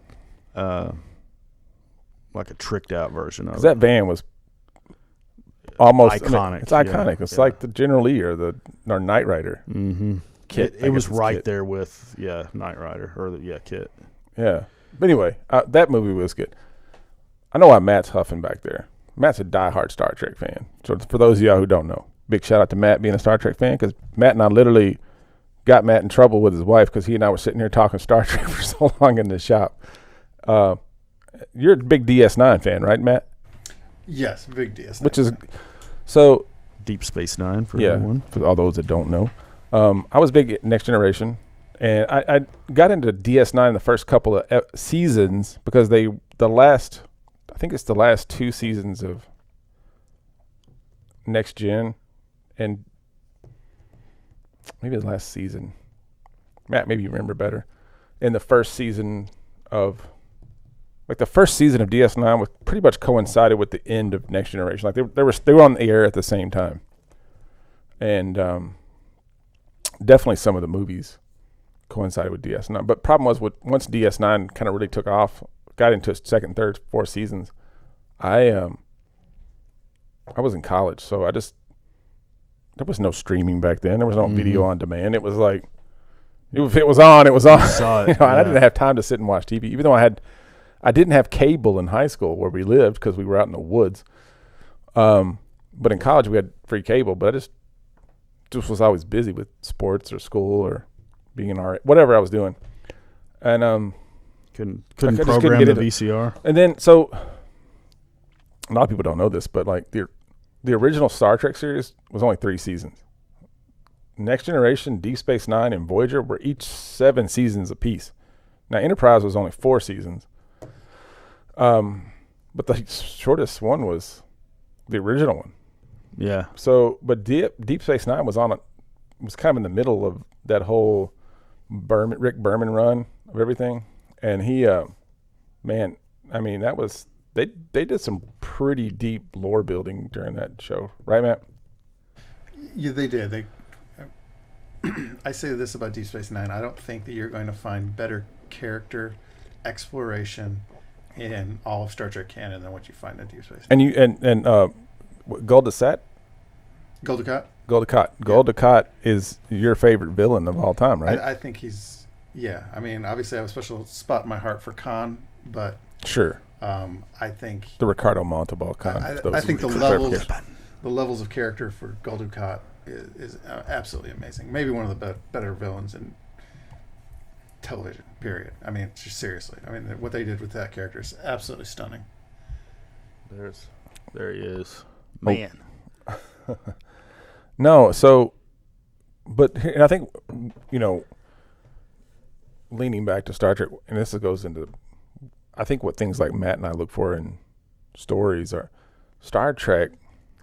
tricked out version of because it. that van was almost Iconic, it's iconic. yeah, It's yeah. like the General Lee or the Knight Rider. Mm-hmm. Kit, I It was guess it's right Kit. there with Knight Rider Kit. Yeah. But anyway, that movie was good. I know why Matt's huffing back there. Matt's a diehard Star Trek fan. So for those of y'all who don't know, big shout out to Matt being a Star Trek fan, because Matt and I literally got Matt in trouble with his wife because he and I were sitting here talking Star Trek for so long in the shop. You're a big DS9 fan, right, Matt? Yes, big DS. Which is so Deep Space Nine for yeah, everyone. for all those that don't know. I was big at Next Generation, and I got into DS9 the first couple of seasons because I think it's the last 2 seasons of Next Gen, and maybe the last season. Matt, maybe you remember better. In the first season of, the first season of DS9 was pretty much coincided with the end of Next Generation. Like they were on the air at the same time, and definitely some of the movies coincided with DS9. But problem was, once DS9 kind of really took off, got into its second, third, fourth seasons, I was in college, so there was no streaming back then. There was no video on demand. It was like, if it was on, it was on. Saw it, and I didn't have time to sit and watch TV, even though I didn't have cable in high school where we lived because we were out in the woods. But in college we had free cable, but I just was always busy with sports or school or being an art, whatever I was doing. And couldn't program the VCR. And then, so a lot of people don't know this, but like the original Star Trek series was only 3 seasons. Next Generation, Deep Space Nine, and Voyager were each 7 seasons apiece. Now Enterprise was only 4 seasons. But the shortest one was the original one. Yeah. So, but Deep Space Nine was was kind of in the middle of that whole Rick Berman run of everything, and he, man, I mean, that was they did some pretty deep lore building during that show, right, Matt? Yeah, they did. I say this about Deep Space Nine. I don't think that you're going to find better character exploration in all of Star Trek canon than what you find in Deep Space Nine. And Gul Dukat? Gul Dukat? Gul Dukat. Gul Dukat is your favorite villain of all time, right? I think he's, yeah. I mean, obviously I have a special spot in my heart for Khan, but sure. I think the Ricardo Montalban Khan. I think the levels of character for Gul Dukat is absolutely amazing. Maybe one of the better villains in television, period. I mean, just seriously. I mean, what they did with that character is absolutely stunning. There he is. Man. No, so, but and I think, leaning back to Star Trek, and this goes into, I think what things like Matt and I look for in stories are Star Trek,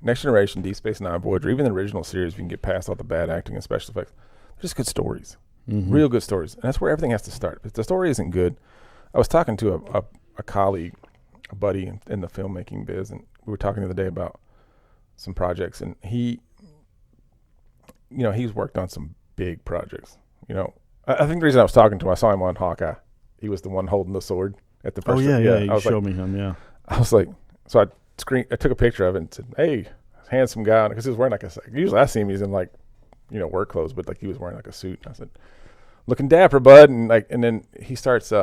Next Generation, Deep Space Nine, Voyager, even the original series, if you can get past all the bad acting and special effects, they're just good stories. Mm-hmm. Real good stories. And that's where everything has to start. If the story isn't good, I was talking to a colleague, a buddy in the filmmaking biz, and we were talking the other day about some projects, and he, he's worked on some big projects. I think the reason I was talking to him, I saw him on Hawkeye. He was the one holding the sword at the first. Oh yeah. You showed me him. Yeah. I was like, so I took a picture of it and said, "Hey, handsome guy," because he was wearing like usually I see him, he's in like, work clothes, but like he was wearing like a suit. And I said, "Looking dapper, bud," and then he starts. We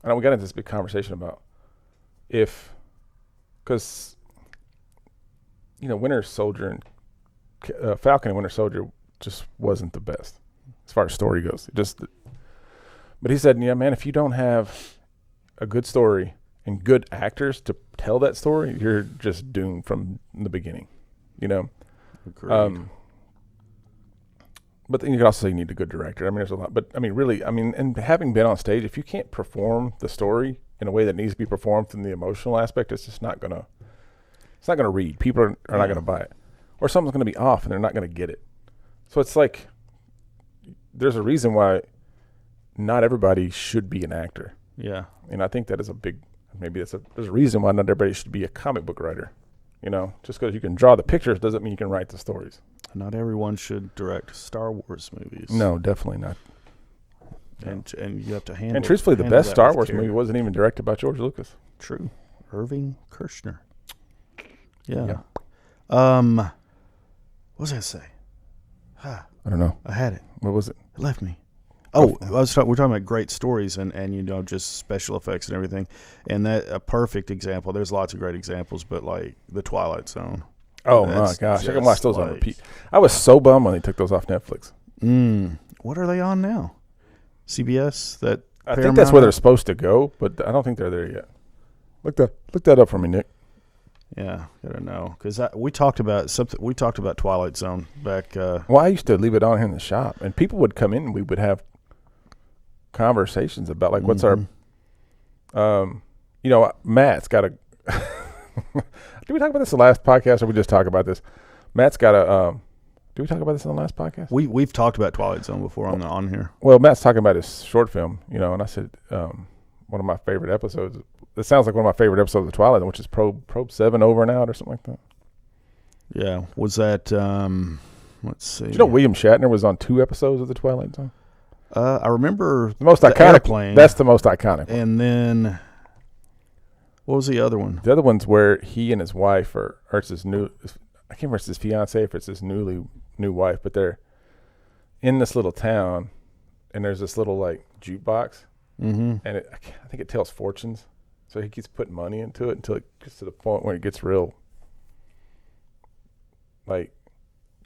got into this big conversation about because Winter Soldier and Falcon and Winter Soldier just wasn't the best as far as story goes. But he said, "Yeah, man, if you don't have a good story and good actors to tell that story, you're just doomed from the beginning." Agreed. But then you could also say you need a good director. I mean, there's a lot. But, I mean, really, and having been on stage, if you can't perform the story in a way that needs to be performed from the emotional aspect, it's just not going to read. People are not going to buy it. Or something's going to be off and they're not going to get it. So it's like there's a reason why not everybody should be an actor. Yeah. And I think that is there's a reason why not everybody should be a comic book writer. Just because you can draw the pictures doesn't mean you can write the stories. Not everyone should direct Star Wars movies. No, definitely not. And you have to handle. And truthfully, the best Star Wars movie wasn't even directed by George Lucas. True, Irving Kershner. Yeah. What was I gonna say? I don't know. I had it. What was it? It left me. Oh, we're talking about great stories and just special effects and everything, and that a perfect example. There's lots of great examples, but like the Twilight Zone. Oh my gosh, I can watch those on repeat. I was so bummed when they took those off Netflix. What are they on now? CBS? I think that's where they're supposed to go, but I don't think they're there yet. Look that up for me, Nick. Yeah, gotta know because we talked about something. We talked about Twilight Zone back. Well, I used to leave it on here in the shop, and people would come in, and we would have conversations about like what's our, Matt's got a. Did we talk about this in the last podcast, or we just talk about this? Matt's got a. Did we talk about this in the last podcast? We've talked about Twilight Zone before on here. Well, Matt's talking about his short film, and I said one of my favorite episodes. It sounds like one of my favorite episodes of Twilight Zone, which is Probe 7 Over and Out or something like that. Yeah, was that? Let's see. Do you know William Shatner was on 2 episodes of the Twilight Zone? I remember the most iconic airplane. That's the most iconic. And then, what was the other one? The other one's where he and his wife, or it's his new, I can't remember if it's his fiance, if it's his new wife, but they're in this little town, and there's this little like jukebox, and I think it tells fortunes. So he keeps putting money into it until it gets to the point where it gets real, like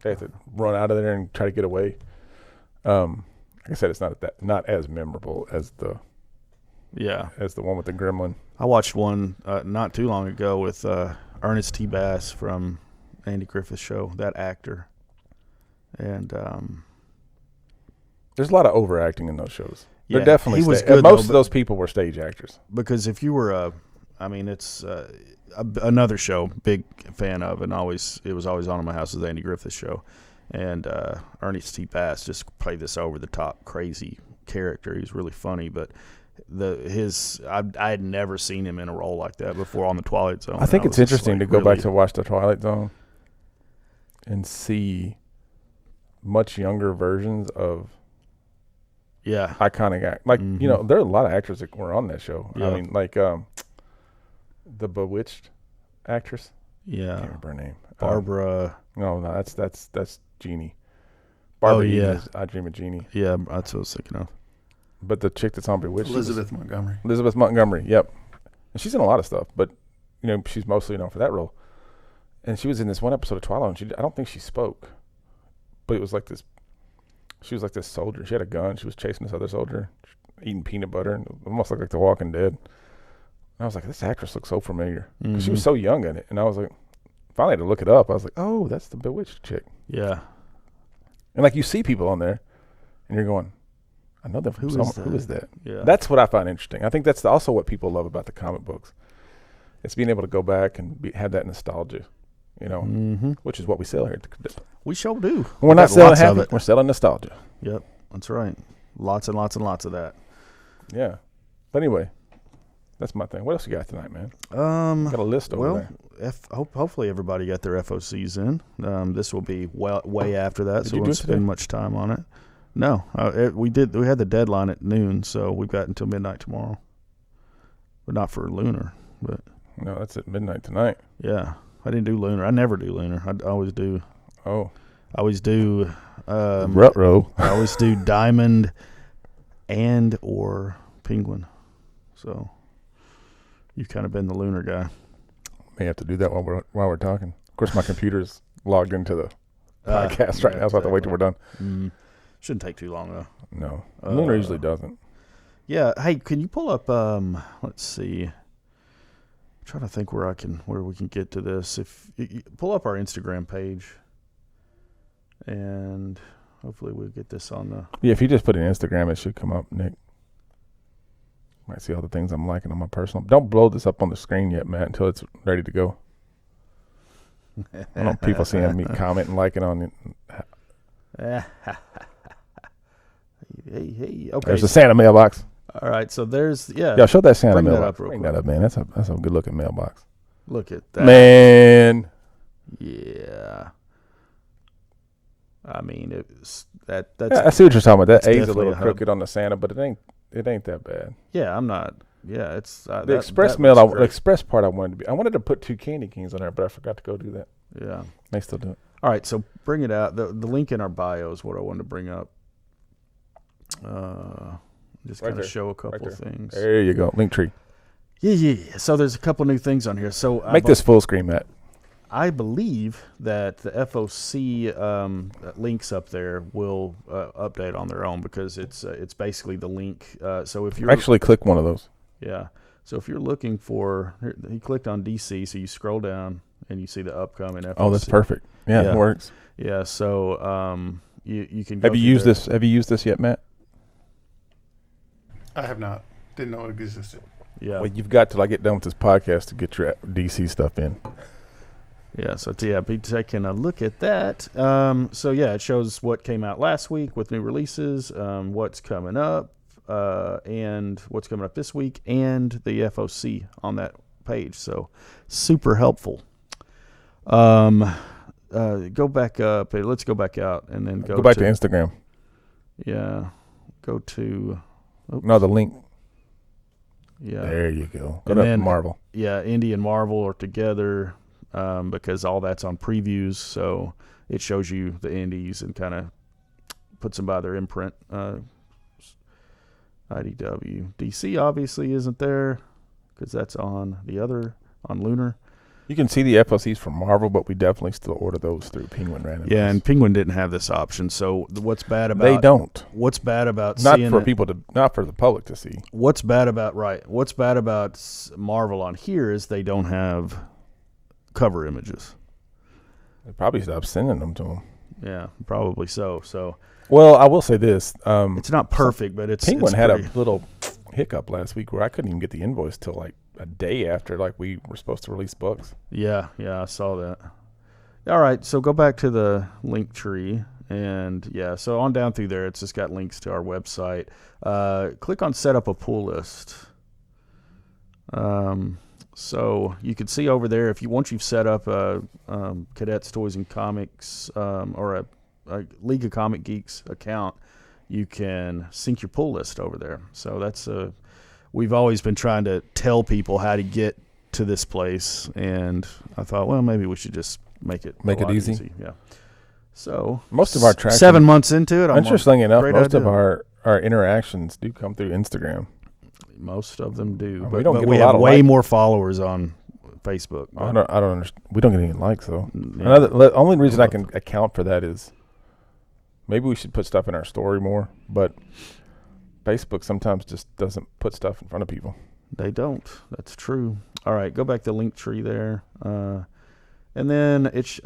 they have to run out of there and try to get away. Like I said, it's not as memorable as the one with the gremlin. I watched one not too long ago with Ernest T. Bass from Andy Griffith's show, that actor, and there's a lot of overacting in those shows. Yeah, they're definitely he was good. Most of those people were stage actors. Because if you were it's another show, big fan of, and it was always on in my house, was Andy Griffith's show, and Ernest T. Bass just played this over the top crazy character. He's really funny, but I had never seen him in a role like that before on the Twilight Zone. I think it's interesting to go back to watch the Twilight Zone and see much younger versions of iconic act. Like, there are a lot of actors that were on that show. Yeah. I mean, like the Bewitched actress. Yeah. I can't remember her name. Barbara. No, that's Jeannie. Barbara Eden is yeah. I Dream of Jeannie. Yeah, that's what I was thinking of. But the chick that's on Bewitched. Elizabeth Montgomery, yep. And she's in a lot of stuff, but, she's mostly known for that role. And she was in this one episode of Twilight, and I don't think she spoke. But it was like this. She was like this soldier. She had a gun. She was chasing this other soldier, eating peanut butter, and it almost looked like The Walking Dead. And I was like, this actress looks so familiar. She was so young in it. And I was like, finally had to look it up. I was like, oh, that's the Bewitched chick. Yeah. And like you see people on there, and you're going, I know them from somewhere. Who is that? Yeah. That's what I find interesting. I think that's also what people love about the comic books. It's being able to go back and have that nostalgia, which is what we sell here. We sure do. We're not selling happy. We're selling nostalgia. Yep, that's right. Lots and lots and lots of that. Yeah. But anyway, that's my thing. What else you got tonight, man? Got a list over there. Hopefully everybody got their FOCs in. This will be way after that, so we won't spend much time on it. No, we did. We had the deadline at noon, so we've got until midnight tomorrow. But not for Lunar. But no, that's at midnight tonight. Yeah, I didn't do Lunar. I never do Lunar. I always do. Oh. I always do. Rut-row. I always do Diamond and or Penguin. So you've kind of been the Lunar guy. May have to do that while we're talking. Of course, my computer's logged into the podcast right now, so I have to wait till we're done. Shouldn't take too long though. No, Lunar usually doesn't. Yeah. Hey, can you pull up? Let's see. I'm trying to think where we can get to this. If you pull up our Instagram page, and hopefully we'll get this on the. Yeah, if you just put in Instagram, it should come up, Nick. Might see all the things I'm liking on my personal. Don't blow this up on the screen yet, Matt, until it's ready to go. I don't want people seeing me comment and liking on it. Hey, okay. There's the Santa mailbox. All right, so there's Yeah, show that Santa bring mailbox. Bring that up, man. That's a good looking mailbox. Look at that, man. Yeah. I mean, it's that's. Yeah, I see what you're talking about. That A's a little crooked on the Santa, but it ain't that bad. Yeah, I'm not. Yeah, it's the express mail. The express part I wanted to put 2 candy canes on there, but I forgot to go do that. Yeah, they still do it. All right, so bring it out. The link in our bio is what I wanted to bring up. Just kind of show a couple things. There you go, Linktree. Yeah. So there's a couple new things on here. So make this full screen, Matt. I believe that the FOC links up there will update on their own because it's basically the link. So if you actually click one of those. Yeah. So if you're looking for, he clicked on DC, so you scroll down and you see the upcoming FOC. Oh, that's perfect. Yeah, it works. Yeah, so you can go Have you used this? Have you used this yet, Matt? I have not. Didn't know it existed. Yeah. Well, you've got to get done with this podcast to get your DC stuff in. Yeah, so be taking a look at that. So yeah, it shows what came out last week with new releases, what's coming up, and what's coming up this week, and the FOC on that page. So super helpful. Go back up. Let's go back out and then go back to Instagram. Yeah, go to. Oops. No, the link. Yeah, there you go. And then Marvel. Yeah, Indie and Marvel are together. Because all that's on previews, so it shows you the indies and kind of puts them by their imprint. IDW. DC obviously isn't there because that's on Lunar. You can see the FOCs from Marvel, but we definitely still order those through Penguin randomly. Yeah, and Penguin didn't have this option. So what's bad about they don't? What's bad about not seeing for people to not for the public to see? What's bad about Marvel on here is they don't have cover images. They probably stopped sending them to them. Yeah, probably so. So, well, I will say this: it's not perfect, but Penguin had a little hiccup last week where I couldn't even get the invoice till like a day after we were supposed to release books. Yeah, I saw that. All right, so go back to the link tree, and yeah, so on down through there, it's just got links to our website. Click on Set Up a Pull List. So you can see over there once you've set up a Cadets Toys and Comics or a League of Comic Geeks account, you can sync your pull list over there. So that's we've always been trying to tell people how to get to this place, and I thought, well, maybe we should just make it easy. Yeah. So most of our tracking, 7 months into it, interestingly enough, most of our interactions do come through Instagram. Most of them do, but we have way more followers on Facebook. I don't understand. We don't get any likes though. Yeah. The only reason I can account for that is maybe we should put stuff in our story more, but Facebook sometimes just doesn't put stuff in front of people. They don't. That's true. All right, go back to Linktree there. And then it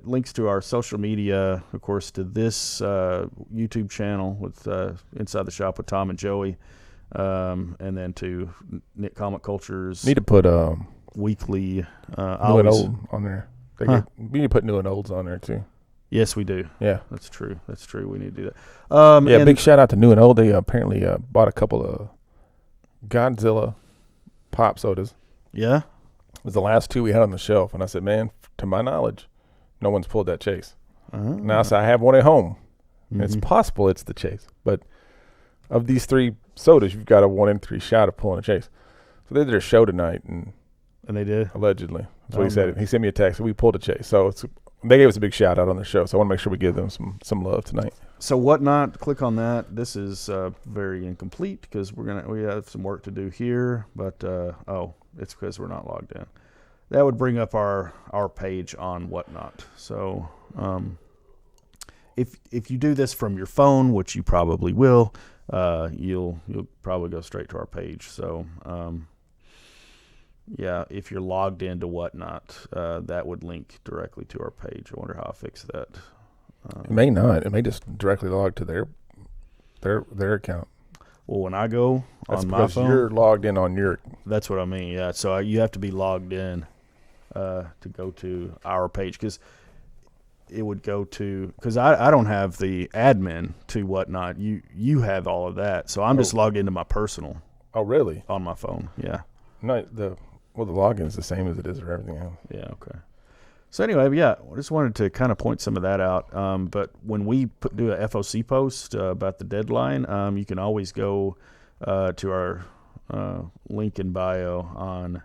links to our social media, of course, to this YouTube channel with Inside the Shop with Tom and Joey. And then to Nick Comic Culture's need to put weekly new and old on there. We need to put new and olds on there too. Yes, we do. Yeah, that's true. We need to do that. Big shout out to New and Old. They apparently bought a couple of Godzilla pop sodas. Yeah, it was the last two we had on the shelf, and I said, man, to my knowledge, no one's pulled that chase. Now, so I have one at home. Mm-hmm. It's possible it's the chase, but of these three sodas, you've got a 1 in 3 shot of pulling a chase. So they did a show tonight, and they did allegedly. That's what he said. He sent me a text. We pulled a chase, so they gave us a big shout out on the show. So I want to make sure we give them some love tonight. So Whatnot, click on that. This is very incomplete because we have some work to do here, but it's because we're not logged in. That would bring up our page on Whatnot. So if you do this from your phone, which you probably will. You'll probably go straight to our page. So, if you're logged into Whatnot, that would link directly to our page. I wonder how I fix that. It may not. It may just directly log to their account. Well, when I go on my phone, you're logged in on your. That's what I mean. Yeah. So you have to be logged in to go to our page because. It would go to because I don't have the admin to Whatnot. You have all of that, so I'm just logged into my personal. Oh, really? On my phone, yeah. No, the login is the same as it is for everything else. Yeah, okay. So anyway, I just wanted to kind of point some of that out. But when we do a FOC post about the deadline, you can always go to our link in bio on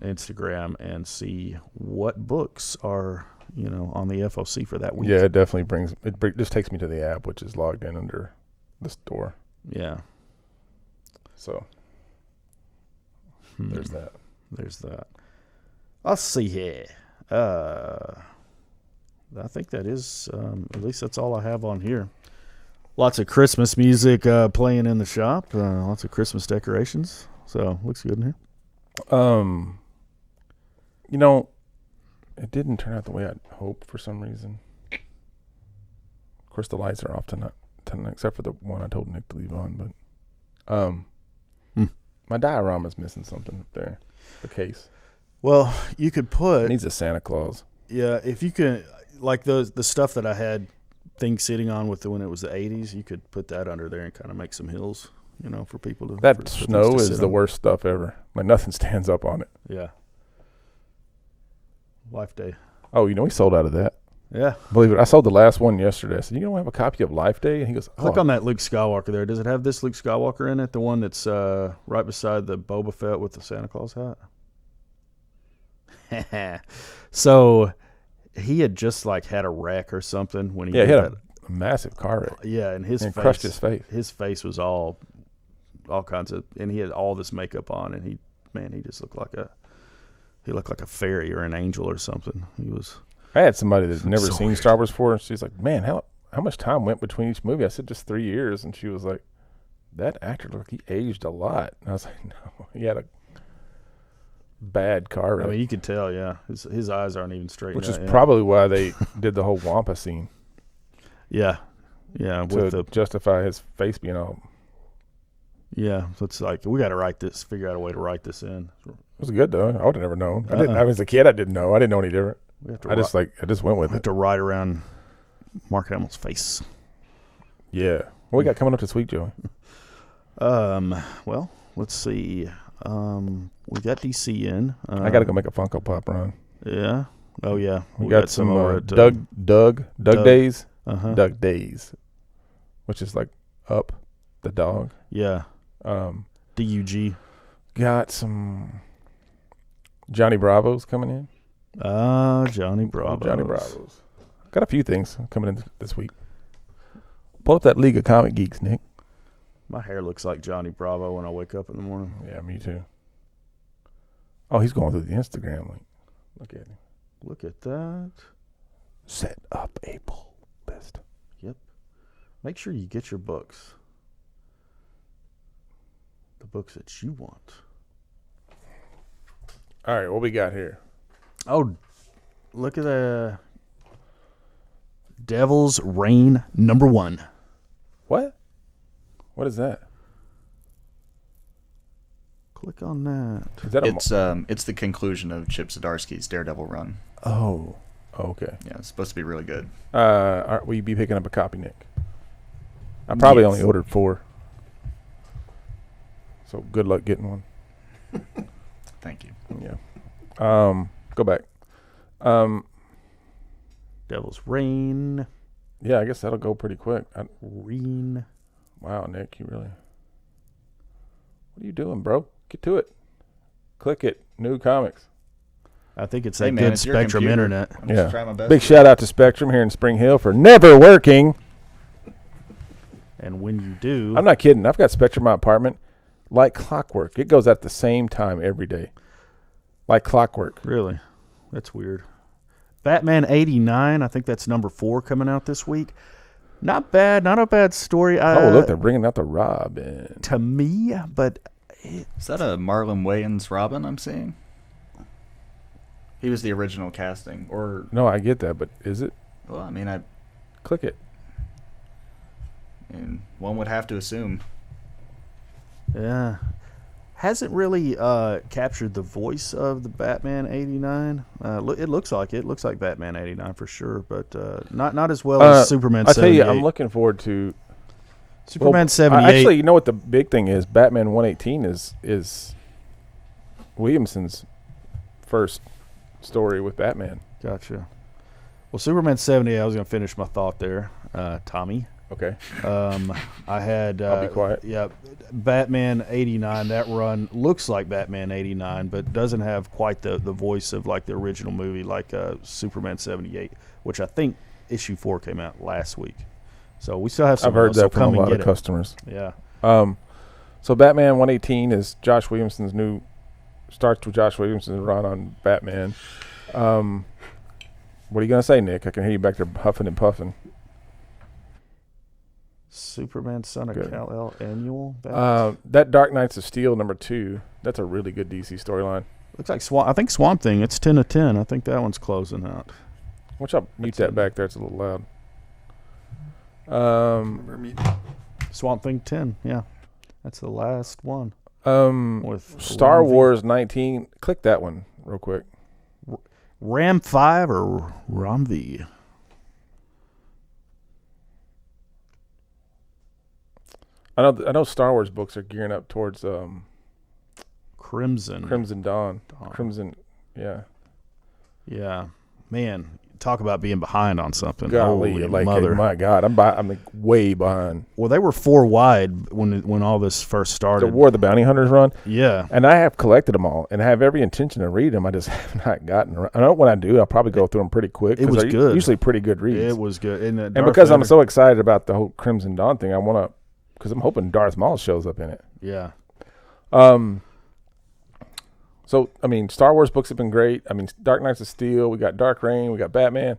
Instagram and see what books are. On the FOC for that week. Yeah, it definitely just takes me to the app, which is logged in under the store. Yeah. So there's that. Let's see here. I think that is, at least that's all I have on here. Lots of Christmas music playing in the shop. Lots of Christmas decorations. So looks good in here. You know, it didn't turn out the way I'd hoped for some reason. Of course, the lights are off tonight, except for the one I told Nick to leave on. But my diorama's missing something up there. The case. Well, you could It put needs a Santa Claus. Yeah, if you can, like the stuff that I had things sitting on with when it was the 80s, you could put that under there and kind of make some hills, for people to. That for snow things to is sit the on. worst stuff ever. Like nothing stands up on it. Yeah. Life Day. Oh, we sold out of that. Yeah. Believe it. I sold the last one yesterday. I said, you don't have a copy of Life Day? And he goes, Click on that Luke Skywalker there. Does it have this Luke Skywalker in it? The one that's right beside the Boba Fett with the Santa Claus hat? So he had just had a wreck or something when he Yeah, he did had a massive car wreck. Yeah, and his And face crushed his face. His face was all kinds of, and he had all this makeup on, and he just looked like a fairy or an angel or something. He was. I had somebody that's never So seen weird. Star Wars before, and she's like, man, how much time went between each movie? I said, just 3 years. And she was like, that actor looked like he aged a lot. And I was like, no, he had a bad car wreck. I mean, you could tell, yeah. His eyes aren't even straight. Which is probably why they did the whole Wampa scene. Yeah. Yeah. To justify his face being all. Yeah. So it's like, we got to figure out a way to write this in. It was good, though. I would have never known. I didn't. I was a kid. I didn't know. I didn't know any different. We have to I just went with we have it. to write around Mark Hamill's face. Yeah. What we got coming up this week, Joey? Well, let's see. We got DC in. I got to go make a Funko Pop run. Yeah. Oh yeah. We got some over at Doug Days. Uh-huh. Doug Days, which is like up the dog. Yeah. DUG. Got some Johnny Bravo's coming in. Johnny Bravo. Johnny Bravo's. Got a few things coming in this week. Pull up that League of Comic Geeks, Nick. My hair looks like Johnny Bravo when I wake up in the morning. Yeah, me too. Oh, he's going through the Instagram link. Look at him. Look at that. Set up a pull list. Yep. Make sure you get your books. The books that you want. All right, what we got here? Oh, look at the Devil's Reign #1. What? What is that? Click on that. Is that It's the conclusion of Chip Zdarsky's Daredevil run. Oh, okay. Yeah, it's supposed to be really good. Will you be picking up a copy, Nick? I probably Yes. only ordered 4. So good luck getting one. Thank you. Yeah. Go back. Devil's Reign. Yeah, I guess that'll go pretty quick. Reign. Wow, Nick, you really. What are you doing, bro? Get to it. Click it. New comics. I think it's Hey, that man, good it's your Spectrum computer. internet. I'm Yeah. just trying my best. Big shout out to Spectrum here in Spring Hill for never working. And when you do, I'm not kidding. I've got Spectrum in my apartment like clockwork. It goes at the same time every day. Like clockwork. really, that's weird. Batman '89. I think that's #4 coming out this week. Not bad. Not a bad story. Oh, look, they're bringing out the Robin. To me, but Is that a Marlon Wayans Robin I'm seeing? He was the original casting. Or, No, I get that, but is it? well, I mean, Click it. one would have to assume. yeah, hasn't really captured the voice of the Batman '89. It looks like it. It looks like Batman '89 for sure, but not as well as Superman I tell '78. you, I'm looking forward to Superman '78. Actually, you know what the big thing is? Batman 118 is Williamson's first story with Batman. Gotcha. Well, Superman '78. I was going to finish my thought there, Tommy. Okay. I had. I'll be quiet. Yeah, Batman '89. That run looks like Batman '89, but doesn't have quite the voice of like the original movie, like Superman '78, which I think issue 4 came out last week. So we still have some. I've heard so that from come a and lot get of it. customers. Yeah. So Batman 118 is Josh Williamson's new. Starts with Josh Williamson's run on Batman. What are you gonna say, Nick? I can hear you back there huffing and puffing. Superman Son of Good. Kal-El annual. That Dark Knights of Steel #2. That's a really good DC storyline. Looks like I think Swamp Thing. It's 10 of 10. I think that one's closing out. Watch out, mute that back there. It's a little loud. Remember me? Swamp Thing 10. Yeah, that's the last one. With Star Wars 19. Click that one real quick. Ram 5 or Ram V? I know Star Wars books are gearing up towards Crimson Dawn. Dawn. Crimson, yeah. Yeah, man, talk about being behind on something. Golly, Holy like, mother! my God, I'm like way behind. Well, they were 4 wide when all this first The started. War of the Bounty Hunters run, Yeah, and I have collected them all, and I have every intention to read them. I just have not gotten around. I know when I do, I'll probably go through them pretty quick. It was they're good. Usually pretty good reads. it was good. And because I'm so excited about the whole Crimson Dawn thing, I want to, because I'm hoping Darth Maul shows up in it. Yeah. So, I mean, Star Wars books have been great. I mean, Dark Knights of Steel, we got Dark Reign, we got Batman.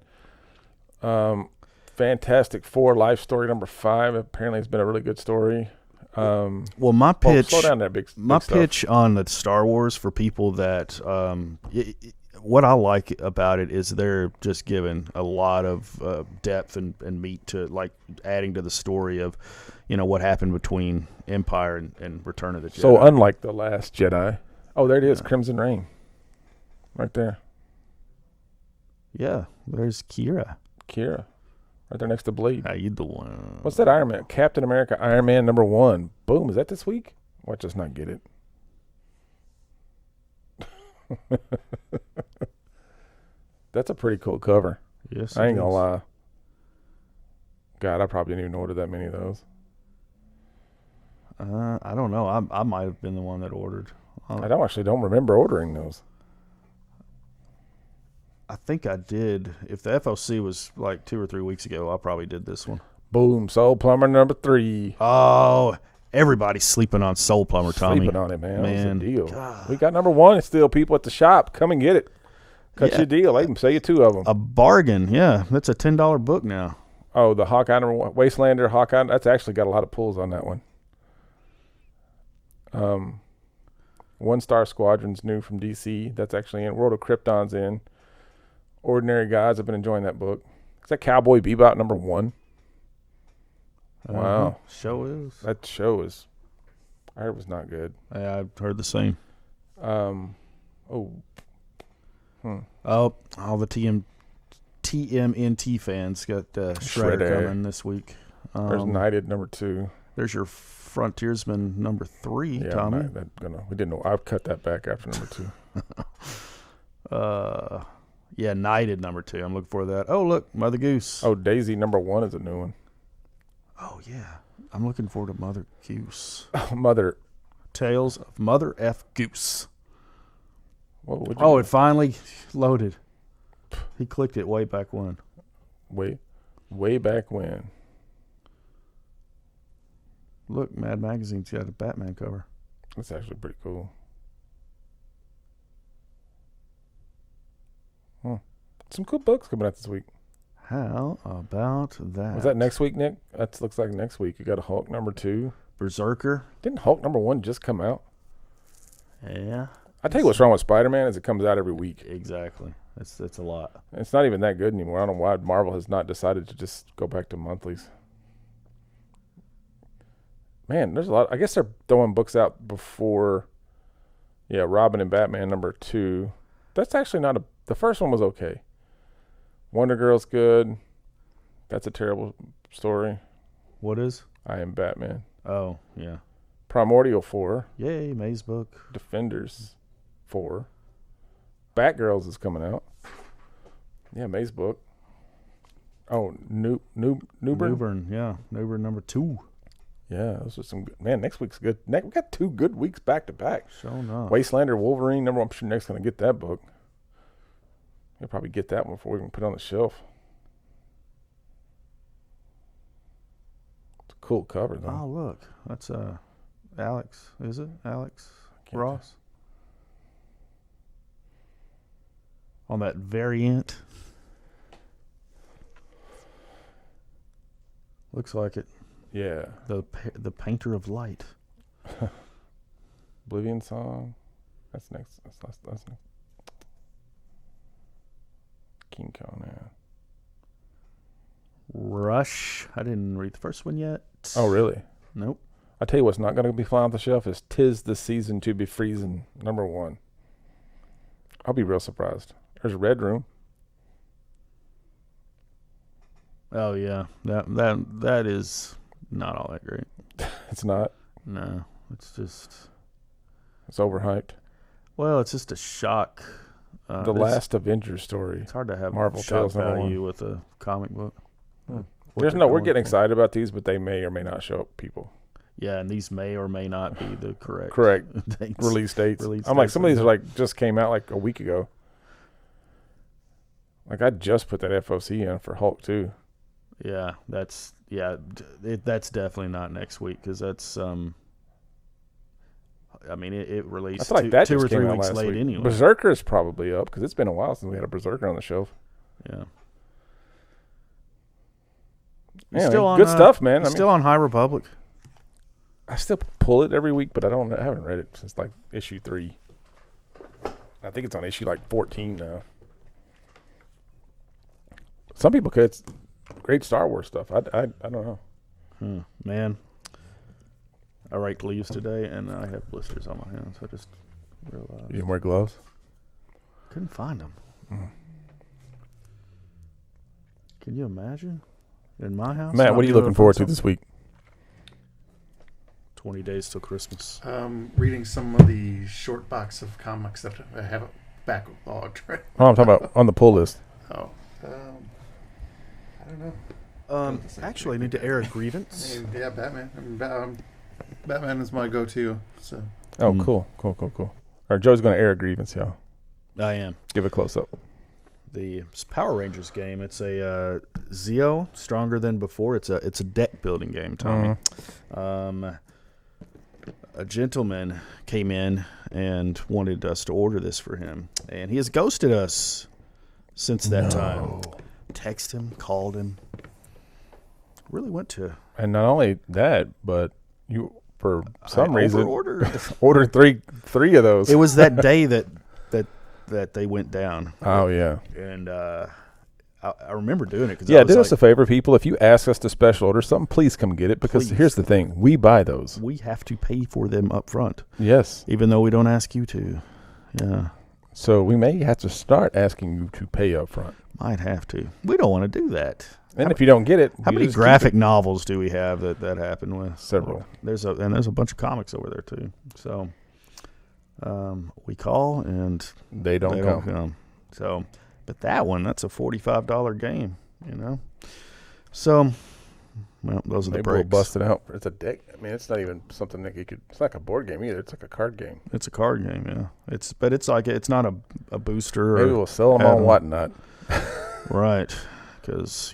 Fantastic Four Life Story #5. Apparently, it's been a really good story. Well, my pitch. Slow down there, big pitch on the Star Wars for people that what I like about it is they're just giving a lot of depth and meat to, like, adding to the story of, what happened between Empire and Return of the Jedi. So unlike The Last Jedi. Oh, there it is, Crimson Reign. Right there. Yeah, there's Kira. Right there next to Blade. How you doing? What's that Iron Man? Captain America Iron Man #1. Boom, is that this week? Watch us not get it. That's a pretty cool cover. Yes, I ain't gonna lie. God, I probably didn't even order that many of those. I don't know. I might have been the one that ordered. I don't remember ordering those. I think I did. If the FOC was like 2 or 3 weeks ago, I probably did this one. Boom, Soul Plumber #3. Oh, everybody's sleeping on Soul Plumber, Tommy. Sleeping on it, man. That was a deal. God. We got #1 still, people at the shop. Come and get it. Cut you a deal. They can sell you 2 of them. A bargain, yeah. That's a $10 book now. Oh, the Hawkeye #1, Wastelander, Hawkeye. That's actually got a lot of pulls on that one. One Star Squadron's new from DC. That's actually in. World of Krypton's in. Ordinary Guys. I've been enjoying that book. Is that Cowboy Bebop #1? Wow. Show is. That show is, I heard it was not good. Yeah, I've heard the same. Oh, Oh, all the TMNT fans got Shredder coming this week. there's Knighted #2. There's your Frontiersman #3, Yeah, Tommy. we didn't know. I've cut that back after #2. Yeah, Knighted #2. I'm looking for that. Oh, look, Mother Goose. Oh, Daisy #1 is a new one. Oh, yeah. I'm looking forward to Mother Goose. Oh, Mother. Tales of Mother F. Goose. What would you Oh, it finally loaded. He clicked it way back when. way back when. Look, Mad Magazine's got a Batman cover. That's actually pretty cool. Some cool books coming out this week. How about that? Was that next week, Nick? That looks like next week. You got a Hulk #2. Berserker? Didn't Hulk #1 just come out? Yeah. I tell you what's wrong with Spider-Man is it comes out every week. Exactly. It's a lot. It's not even that good anymore. I don't know why Marvel has not decided to just go back to monthlies. Man, there's a lot. I guess they're throwing books out before. Yeah, Robin and Batman #2. That's actually not the first one was okay. Wonder Girl's good. That's a terrible story. What is? I Am Batman. Oh, yeah. Primordial 4. Yay, Maze book. Defenders 4. Batgirls is coming out. Yeah, Maze book. Oh, Newburn. Yeah. Newburn #2. Yeah, those are some good. Man, next week's good. We got 2 good weeks back to back. Sure enough. Wastelander, Wolverine #1. I'm sure Nick's going to get that book. He'll probably get that one before we can put it on the shelf. It's a cool cover, though. Oh, look. That's Alex. Is it? Alex Ross? On that variant. Looks like it. Yeah. The Painter of Light. Oblivion Song. That's next. That's next. King Kong, yeah. Rush. I didn't read the first one yet. Oh, really? Nope. I tell you what's not going to be flying off the shelf is 'Tis the Season to Be Freezing, #1. I'll be real surprised. There's a Red Room. Oh yeah, that is not all that great. It's not. No, it's just. It's overhyped. Well, it's just a shock. The last Avengers story. It's hard to have Marvel shock Tales value with a comic book. We're getting excited about these, but they may or may not show up people. Yeah, and these may or may not be the correct dates. Release dates. I'm like, some of these are like just came out like a week ago. Like I just put that FOC in for Hulk too. Yeah, that's definitely not next week because that's I mean, it released I feel like that two just or came three out weeks last late week. anyway. Berserker is probably up because it's been a while since we had a Berserker on the shelf. Yeah. Yeah, still man, on, good stuff, man. Still on High Republic. I still pull it every week, but I haven't read it since like issue 3. I think it's on issue like 14 now. Some people could. It's great Star Wars stuff. I don't know. Man, I raked leaves today, and I have blisters on my hands. I just realized. You didn't wear gloves? Couldn't find them. Can you imagine? In my house? Matt, what are you looking forward to this week? 20 days till Christmas. Reading some of the short box of comics that I have backlogged. Right? Oh, I'm talking about on the pull list. Oh. I don't know. Actually, I need to air a grievance. Yeah, Batman. I mean, Batman is my go-to. So. Oh, cool. All right, Joe's going to air a grievance, y'all. I am. Give a close-up. The Power Rangers game. It's a Zeo, Stronger Than Before. It's a deck building game, Tommy. A gentleman came in and wanted us to order this for him, and he has ghosted us since that time. Text him, called him. Really went to. And not only that, but you for some reason ordered three of those. It was that day that they went down. Oh yeah, and I remember doing it. Yeah, do us a favor, people. If you ask us to special order something, please come get it. Because here's the thing: we buy those. We have to pay for them up front. Yes, even though we don't ask you to. Yeah. So we may have to start asking you to pay up front. Might have to. We don't want to do that. And if you don't get it, how many graphic novels do we have that happened with? Several. There's a bunch of comics over there too. So we call and they don't come. So, but that's a $45 game, you know. So, well, those are the breaks. We'll bust it out. It's a deck. I mean, it's not even something that you could. It's like a board game either. It's like a card game. It's a card game, yeah. It's not a booster. Maybe we'll sell them on whatnot. Right, because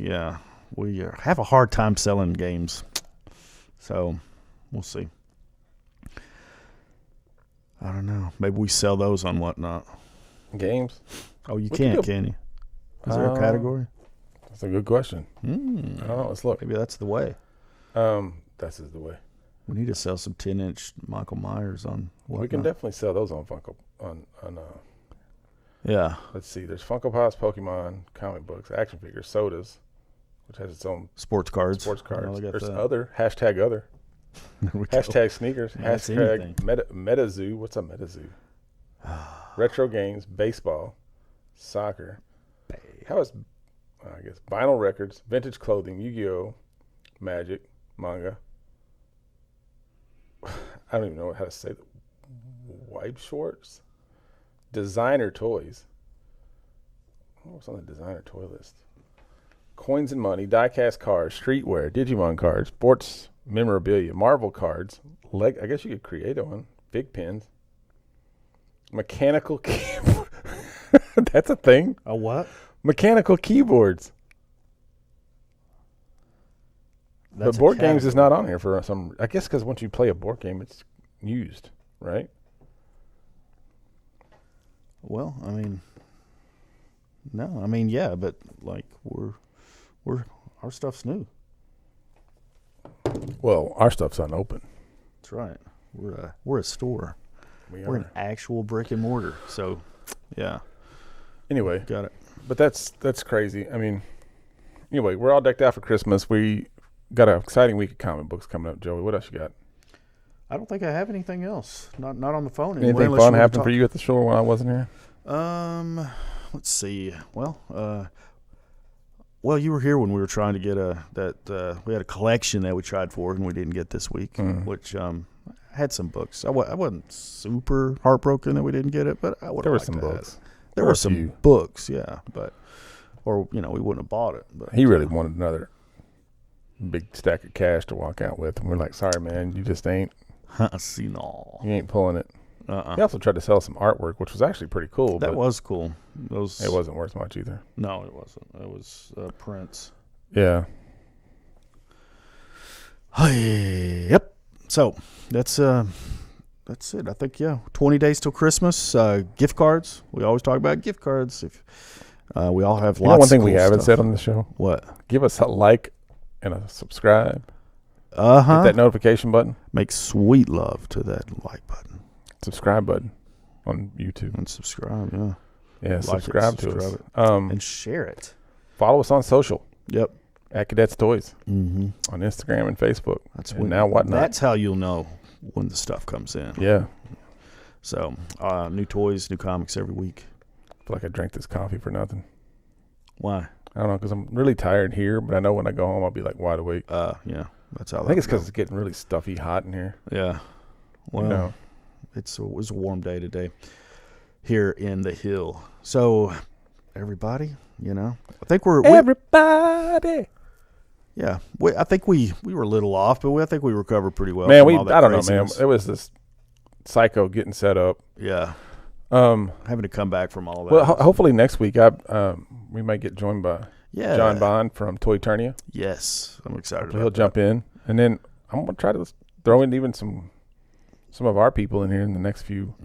we have a hard time selling games. So, we'll see. I don't know. Maybe we sell those on whatnot. Games? Oh, you can't, can you? Is there a category? That's a good question. I don't know. Let's look. Maybe that's the way. That's the way. We need to sell some 10-inch Michael Myers on whatnot. We can definitely sell those on Funko. Yeah. Let's see. There's Funko Pops, Pokemon, comic books, action figures, sodas, which has its own sports cards. There's other. Hashtag other. Hashtag sneakers. Hashtag MetaZoo. What's a MetaZoo? Retro games, baseball, soccer. How is, I guess, vinyl records, vintage clothing, Yu-Gi-Oh, Magic, manga. I don't even know how to say that. Wipe shorts. Designer toys. What's on the designer toy list? Coins and money, die-cast cars, streetwear, Digimon cards, sports memorabilia, Marvel cards. I guess you could create one. Big pins. Mechanical keyboard. That's a thing. A what? Mechanical keyboards. But board games is not on here for some. I guess because once you play a board game, it's used, right? Well, I mean, no, I mean, yeah, but like we're our stuff's new. Well, our stuff's unopened. That's right. We're a store. We're an actual brick and mortar. So, yeah. Anyway, Got it. but that's crazy. I mean, anyway, we're all decked out for Christmas. We got an exciting week of comic books coming up, Joey. What else you got? I don't think I have anything else. Not on the phone. Anything fun happened for you at the store when I wasn't here? Let's see. Well, you were here when we were trying to get we had a collection that we tried for and we didn't get this week, which had some books. I wasn't super heartbroken that we didn't get it, but I would. There were some books. There were some books, yeah, or we wouldn't have bought it. But he really wanted another big stack of cash to walk out with, and we're like, sorry, man, you just ain't. No. You ain't pulling it. He also tried to sell some artwork, which was actually pretty cool. That was cool. It wasn't worth much either. No, it wasn't. It was prints. Yeah. Yep. So that's it. I think 20 days till Christmas. Gift cards. We always talk about gift cards. If we all have lots. One thing of we cool haven't stuff. said on the show. What? Give us a like and a subscribe. Hit Hit that notification button. Make sweet love to that like button. Subscribe button on YouTube. And subscribe, yeah. Yeah, Like subscribe to us. And share it. Follow us on social. Yep. At Cadets Toys. Mm-hmm. On Instagram and Facebook. That's and now whatnot. That's how you'll know when the stuff comes in. Yeah. So, new toys, new comics every week. I feel like I drank this coffee for nothing. Why? I don't know, because I'm really tired here, but I know when I go home I'll be like wide awake. Yeah. That's how I think it's because it's getting really stuffy hot in here. Yeah. Well, it was a warm day today here in the Hill. So, everybody, I think Everybody. Yeah. I think we were a little off, but I think we recovered pretty well. Man, from all that I don't know, man. craziness. It was this psycho getting set up. Yeah. Having to come back from all of that. Well, hopefully next week we might get joined by John Bond from Toyturnia. Yes. I'm excited Hopefully about he'll jump in. And then I'm going to try to throw in even some of our people in here in the next few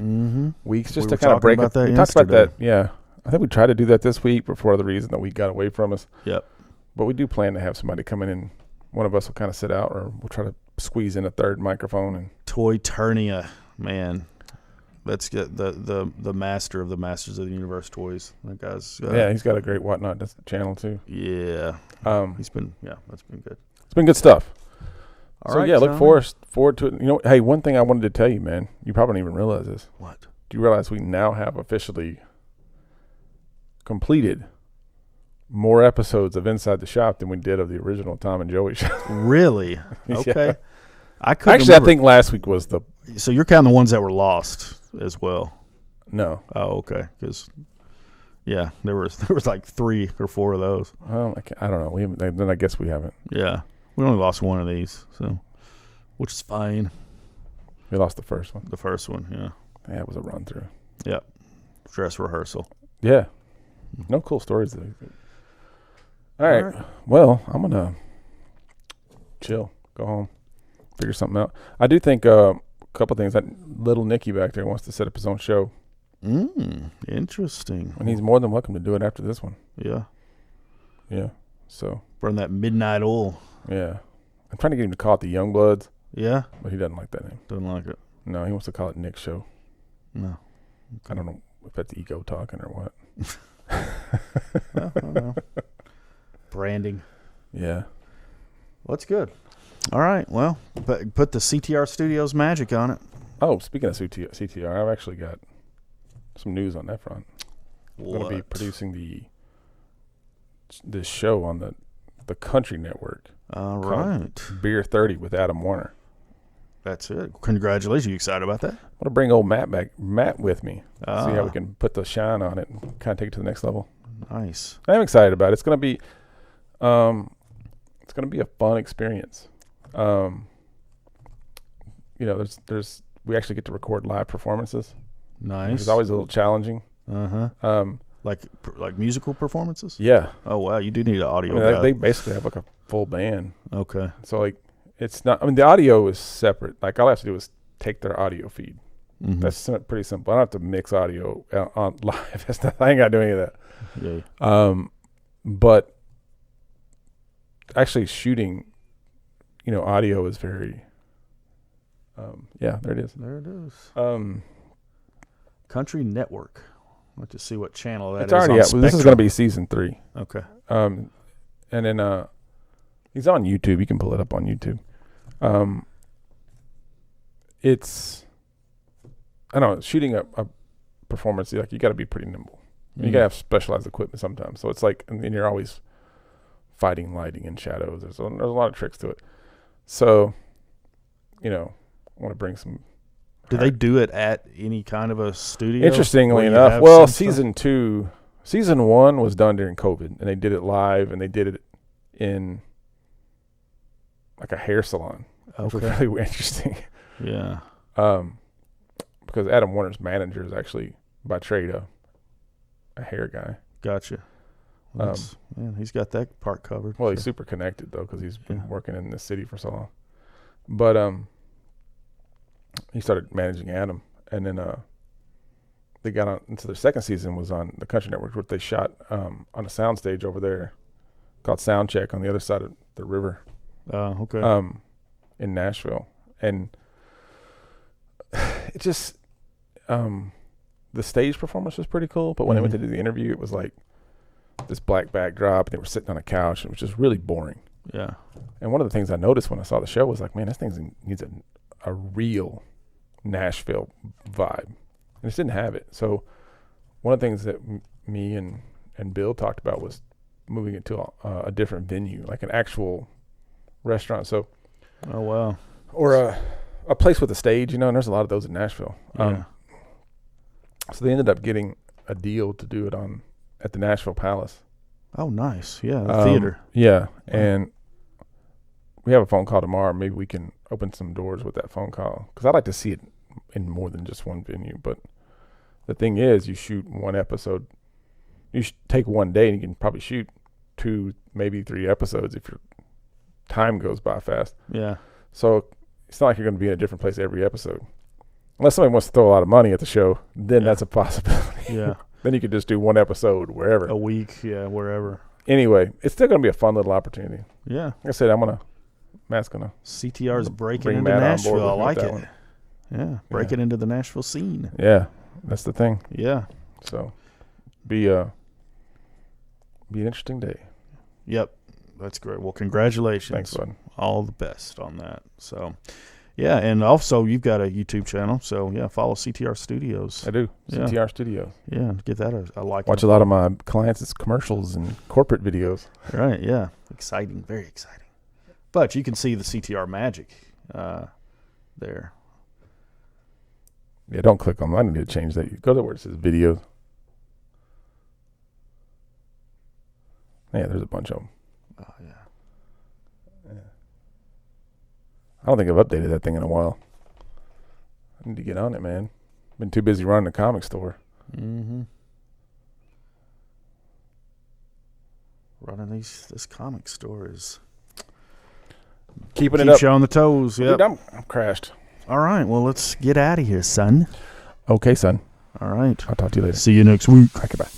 weeks just to kind of break it. We talked about that. Yeah. I think we tried to do that this week, but for the reason that we got away from us. Yep. But we do plan to have somebody come in and one of us will kind of sit out or we'll try to squeeze in a third microphone. And Toyturnia, man. Let's get the master of the Masters of the Universe toys. That guy's he's got a great Whatnot channel too. Yeah. That's been good. It's been good stuff. All so right, look forward to it. Hey, one thing I wanted to tell you, man. You probably don't even realize this. What? Do you realize we now have officially completed more episodes of Inside the Shop than we did of the original Tom and Joey show? Really? Okay. Yeah. I think last week was the. So you're counting the ones that were lost as well. No. Oh, okay. Because there was like 3 or 4 of those. Well, I don't know. We haven't. Then I guess we haven't. Yeah, we only lost one of these, so which is fine. We lost the first one. The first one, yeah. Yeah, it was a run through. Yep. Dress rehearsal. Yeah. No cool stories. All right. Well, I'm gonna chill. Go home. Figure something out. I do think a couple things. That little Nicky back there wants to set up his own show. Interesting. And he's more than welcome to do it after this one. Yeah. Yeah. So burn that midnight oil. Yeah. I'm trying to get him to call it the Youngbloods. Yeah. But he doesn't like that name. Doesn't like it. No, he wants to call it Nick's show. No. I don't know if that's ego talking or what. Well, I don't know. Branding. Yeah. Well, that's good. All right. Well, put the CTR Studios magic on it. Oh, speaking of CTR, I've actually got some news on that front. I'm going to be producing this show on the Country Network. All right. Beer 30 with Adam Warner. That's it. Congratulations. You excited about that? I want to bring old Matt with me. See how we can put the shine on it and kind of take it to the next level. Nice. I'm excited about it. It's going to be a fun experience. We actually get to record live performances. Nice. Which is always a little challenging. Like musical performances? Yeah. Oh wow, you do need an audio guy. They basically have like a full band. Okay. So like it's not. I mean, the audio is separate. Like all I have to do is take their audio feed. Mm-hmm. That's pretty simple. I don't have to mix audio on live. I ain't got to do any of that. Yeah. But actually shooting audio is very. Yeah, there it is. There it is. Um, Country Network. Let's just see what channel that it's is. already on out. This is Spectrum. going to be season 3. Okay. And then he's on YouTube. You can pull it up on YouTube. It's, I don't know, shooting a performance, like you got to be pretty nimble. You got to have specialized equipment sometimes. So it's like, and you're always fighting lighting and shadows. There's a lot of tricks to it. So, I want to bring some. Do they do it at any kind of a studio? Interestingly enough, season 1 was done during COVID, and they did it live, and they did it in like a hair salon. Which was really interesting. Yeah. Because Adam Warner's manager is actually by trade a hair guy. Gotcha. Man, he's got that part covered. Well, he's super connected though, because he's been working in this city for so long. But he started managing Adam, and then they got on into their second season was on the Country Network, where they shot on a soundstage over there called Soundcheck on the other side of the river. Okay. In Nashville, and it just the stage performance was pretty cool. But when they went to do the interview, it was like this black backdrop, and they were sitting on a couch, and it was just really boring. Yeah. And one of the things I noticed when I saw the show was like, man, this thing needs a real Nashville vibe, and it just didn't have it. So one of the things that me and Bill talked about was moving it to a different venue, like an actual restaurant. So, oh wow, or a place with a stage, and there's a lot of those in Nashville. Yeah. So they ended up getting a deal to do it at the Nashville Palace. Oh, nice. Yeah, the theater. Yeah, Wow. and we have a phone call tomorrow. Maybe we can open some doors with that phone call, because I'd like to see it in more than just one venue. But the thing is, you shoot one episode. You take one day, and you can probably shoot 2, maybe 3 episodes if your time goes by fast. Yeah. So it's not like you're going to be in a different place every episode. Unless somebody wants to throw a lot of money at the show, then that's a possibility. Yeah. Then you could just do one episode wherever. A week, wherever. Anyway, it's still going to be a fun little opportunity. Yeah. Like I said, Matt's going to. CTR's breaking bring into Matt on Nashville. board I with like that it. one. Yeah. Breaking into the Nashville scene. Yeah, that's the thing. Yeah. So be an interesting day. Yep. That's great. Well, congratulations. Thanks, bud. All the best on that. So, yeah, and also you've got a YouTube channel. So, yeah, follow CTR Studios. I do. Yeah. CTR Studios. Yeah, get that a like. Watch a lot of my clients' commercials and corporate videos. Right, yeah. Exciting. Very exciting. But you can see the CTR magic there. Yeah, don't click on them. I need to change that. Go to where it says videos. Yeah, there's a bunch of them. Oh, yeah. I don't think I've updated that thing in a while. I need to get on it, man. Been too busy running the comic store. Mm-hmm. Running this comic store is Keeping it keeps up. you on the toes. Yep. Dude, I'm crashed. All right. Well, let's get out of here, son. Okay, son. All right. I'll talk to you later. See you next week. Okay, bye.